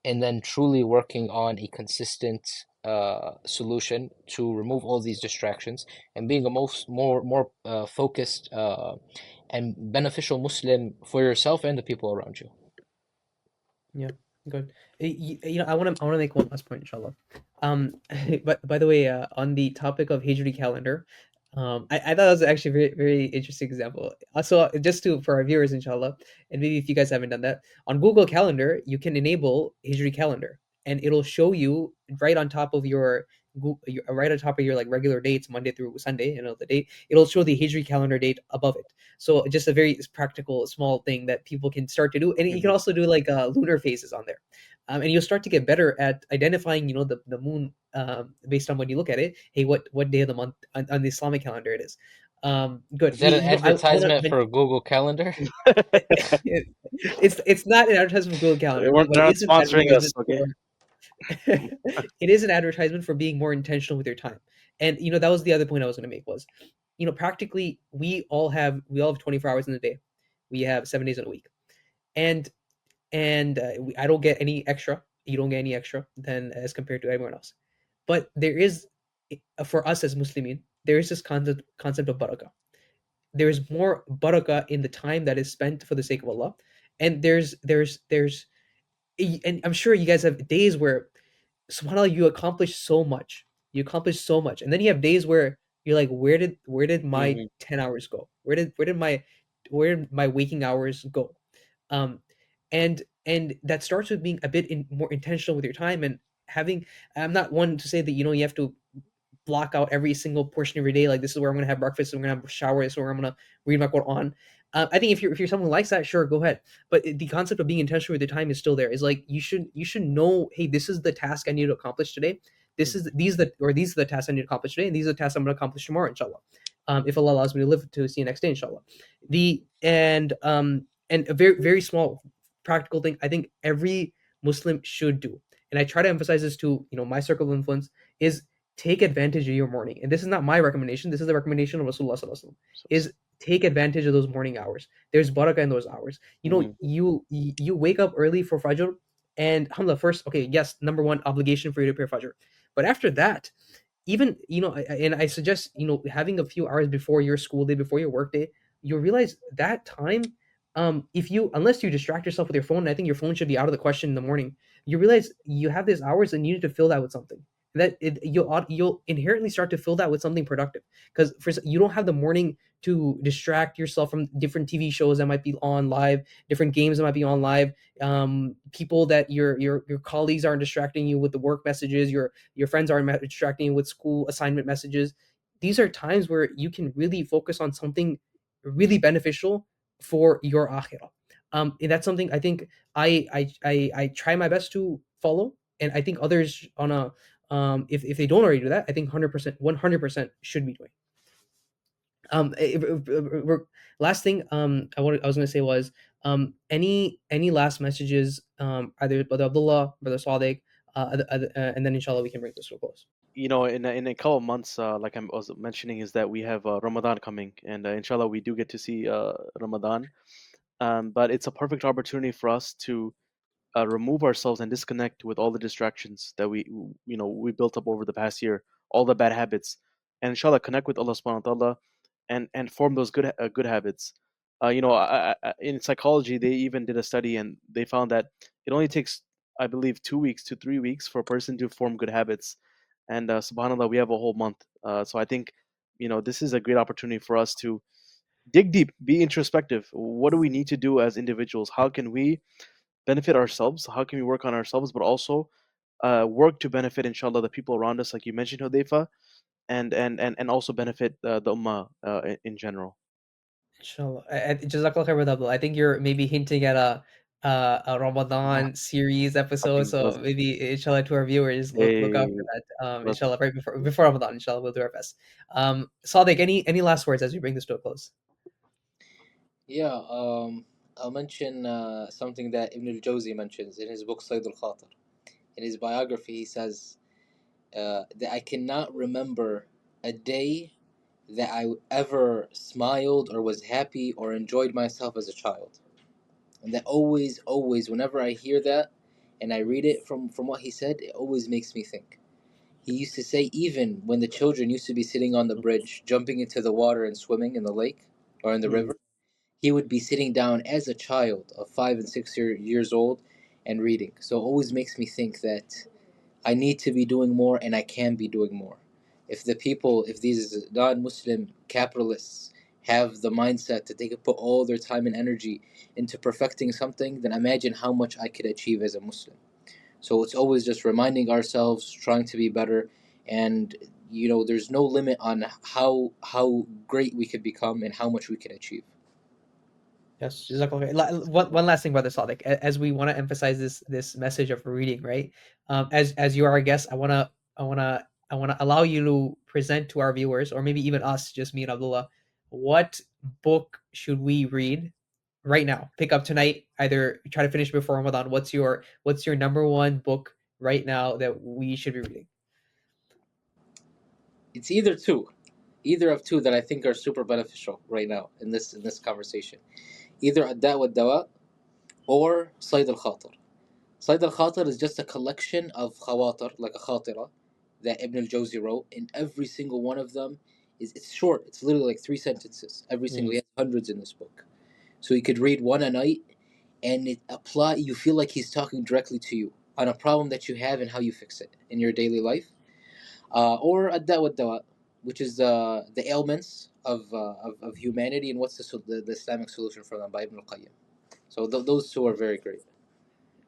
and then truly working on a consistent solution to remove all these distractions and being a more focused and beneficial Muslim for yourself and the people around you. Yeah, good. I want to make one last point, inshallah. But by the way, on the topic of Hijri calendar, I thought that was actually a very very interesting example. Also, just to for our viewers, inshallah, and maybe if you guys haven't done that, on Google Calendar, you can enable Hijri calendar, and it'll show you right on top of right on top of your like regular dates, Monday through Sunday, the date. It'll show the Hijri calendar date above it. So just a very practical, small thing that people can start to do, and you can Mhm. also do like lunar phases on there, and you'll start to get better at identifying, the moon based on when you look at it. Hey, what day of the month on the Islamic calendar it is. Good. Is that an I want advertisement to. for Google Calendar? It's not an advertisement for Google Calendar, but They're it not is an sponsoring us, advertisement okay? for. It is an advertisement for being more intentional with your time, and that was the other point I was going to make was, practically we all have 24 hours in a day, we have 7 days in a week, and I don't get any extra. You don't get any extra than as compared to everyone else. But there is, for us as Muslimin, there is this concept of barakah. There is more barakah in the time that is spent for the sake of Allah, and and I'm sure you guys have days where, subhanallah, you accomplish so much. You accomplish so much. And then you have days where you're like, where did my Mhm. 10 hours go? Where did my waking hours go? Um and that starts with being a bit more intentional with your time and having. I'm not one to say that you have to block out every single portion of your day. Like, this is where I'm gonna have breakfast. I'm gonna have a shower. This is where I'm gonna read my Quran. I think if you're someone who likes that, sure, go ahead. But the concept of being intentional with your time is still there. Is like you should know, hey, this is the task I need to accomplish today. Mhm. These are the tasks I need to accomplish today, and these are the tasks I'm going to accomplish tomorrow, inshallah. If Allah allows me to live to see the next day, inshallah. The and a very very small practical thing I think every Muslim should do, and I try to emphasize this to my circle of influence, is take advantage of your morning. And this is not my recommendation. This is the recommendation of Rasulullah Sallallahu Alaihi Wasallam, is take advantage of those morning hours. There's barakah in those hours. Mhm. You wake up early for Fajr, and alhamdulillah, first, okay, yes, number one obligation for you to pray Fajr. But after that, even and I suggest having a few hours before your school day, before your work day, you'll realize that time, if you unless you distract yourself with your phone, and I think your phone should be out of the question in the morning. You realize you have these hours and you need to fill that with something. You'll inherently start to fill that with something productive, because you don't have the morning to distract yourself from different TV shows that might be on live, different games that might be on live, people that your colleagues aren't distracting you with the work messages, your friends aren't distracting you with school assignment messages. These are times where you can really focus on something really beneficial for your akhirah. And that's something I think I try my best to follow, and I think others on a if they don't already do that, I think 100% should be doing. Last thing I was going to say was any last messages, either Brother Abdullah, Brother Sadik, and then inshallah we can bring this to a close. In a couple of months, like I was mentioning, is that we have Ramadan coming, and inshallah we do get to see Ramadan. But it's a perfect opportunity for us to remove ourselves and disconnect with all the distractions that we built up over the past year, all the bad habits, and inshallah connect with Allah subhanahu wa ta'ala, and form those good habits. In psychology, they even did a study and they found that it only takes, I believe, 2 weeks to 3 weeks for a person to form good habits. And subhanallah, we have a whole month. So I think this is a great opportunity for us to dig deep, be introspective. What do we need to do as individuals? How can we benefit ourselves? How can we work on ourselves, but also work to benefit, inshallah, the people around us, like you mentioned, Hudayfa, and also benefit the ummah in general. Inshallah. Jazakallah khair, Brother Abdullah. I think you're maybe hinting at a Ramadan series episode, Okay, so let's maybe inshallah to our viewers, look out for say that. let's Inshallah right before Ramadan, inshallah we'll do our best. Sadiq, any last words as we bring this to a close? Yeah, I'll mention something that Ibn al-Jawzi mentions in his book Sayd al-Khatir. In his biography, he says that I cannot remember a day that I ever smiled or was happy or enjoyed myself as a child. And that always, whenever I hear that and I read it from what he said, it always makes me think. He used to say, even when the children used to be sitting on the bridge, jumping into the water and swimming in the lake or in the mm, river, he would be sitting down as a child of 5 and 6 years old and reading. So it always makes me think that I need to be doing more and I can be doing more. If these non Muslim capitalists have the mindset that they could put all their time and energy into perfecting something, then imagine how much I could achieve as a Muslim. So it's always just reminding ourselves, trying to be better, and there's no limit on how great we could become and how much we could achieve. Yes, Jazakallah khair. One last thing, Brother Sadiq, as we want to emphasize this message of reading, right? As you are our guest, I wanna allow you to present to our viewers, or maybe even us, just me and Abdullah, what book should we read right now? Pick up tonight, either try to finish before Ramadan. What's your number one book right now that we should be reading? It's either of two that I think are super beneficial right now in this conversation. Either Ad-Da' Dawa or Sayd al-Khatir. Sayd al-Khatir is just a collection of khawatir, like a khatira, that Ibn al-Jawzi wrote, and every single one of them it's short. It's literally like 3 sentences. Every single, he has hundreds in this book. So you could read one a night, and you feel like he's talking directly to you on a problem that you have and how you fix it in your daily life. Or Ad-Da' Dawa, which is the ailments of humanity and what's the Islamic solution for them by Ibn al-Qayyim. So those two are very great.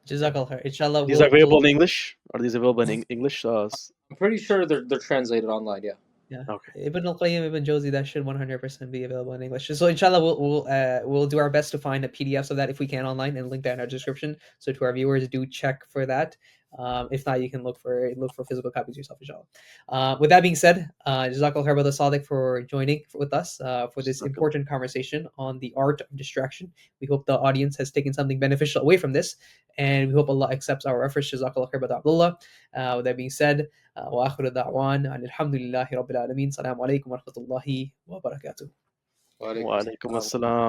Jazakallah khair. Inshallah, these are we'll available in English. Are these available in English? I'm pretty sure they're translated online. Yeah. Yeah, Okay. Ibn al-Qayyim, Ibn Jawzi, that should 100% be available in English. So inshallah, we'll do our best to find a PDFs of that if we can online and link that in our description. So to our viewers, do check for that. If not, you can look for physical copies yourself, inshallah. With that being said, Jazakallah khair, Brother Sadiq, for joining with us for this important conversation on the art of distraction. We hope the audience has taken something beneficial away from this, and we hope Allah accepts our efforts. Jazakallah khair, Brother Abdullah. With that being said, وآخر دعوانا أن الحمد لله رب العالمين. السلام عليكم ورحمة الله وبركاته. Wa alaikum Wa alaikum assalam. assalam.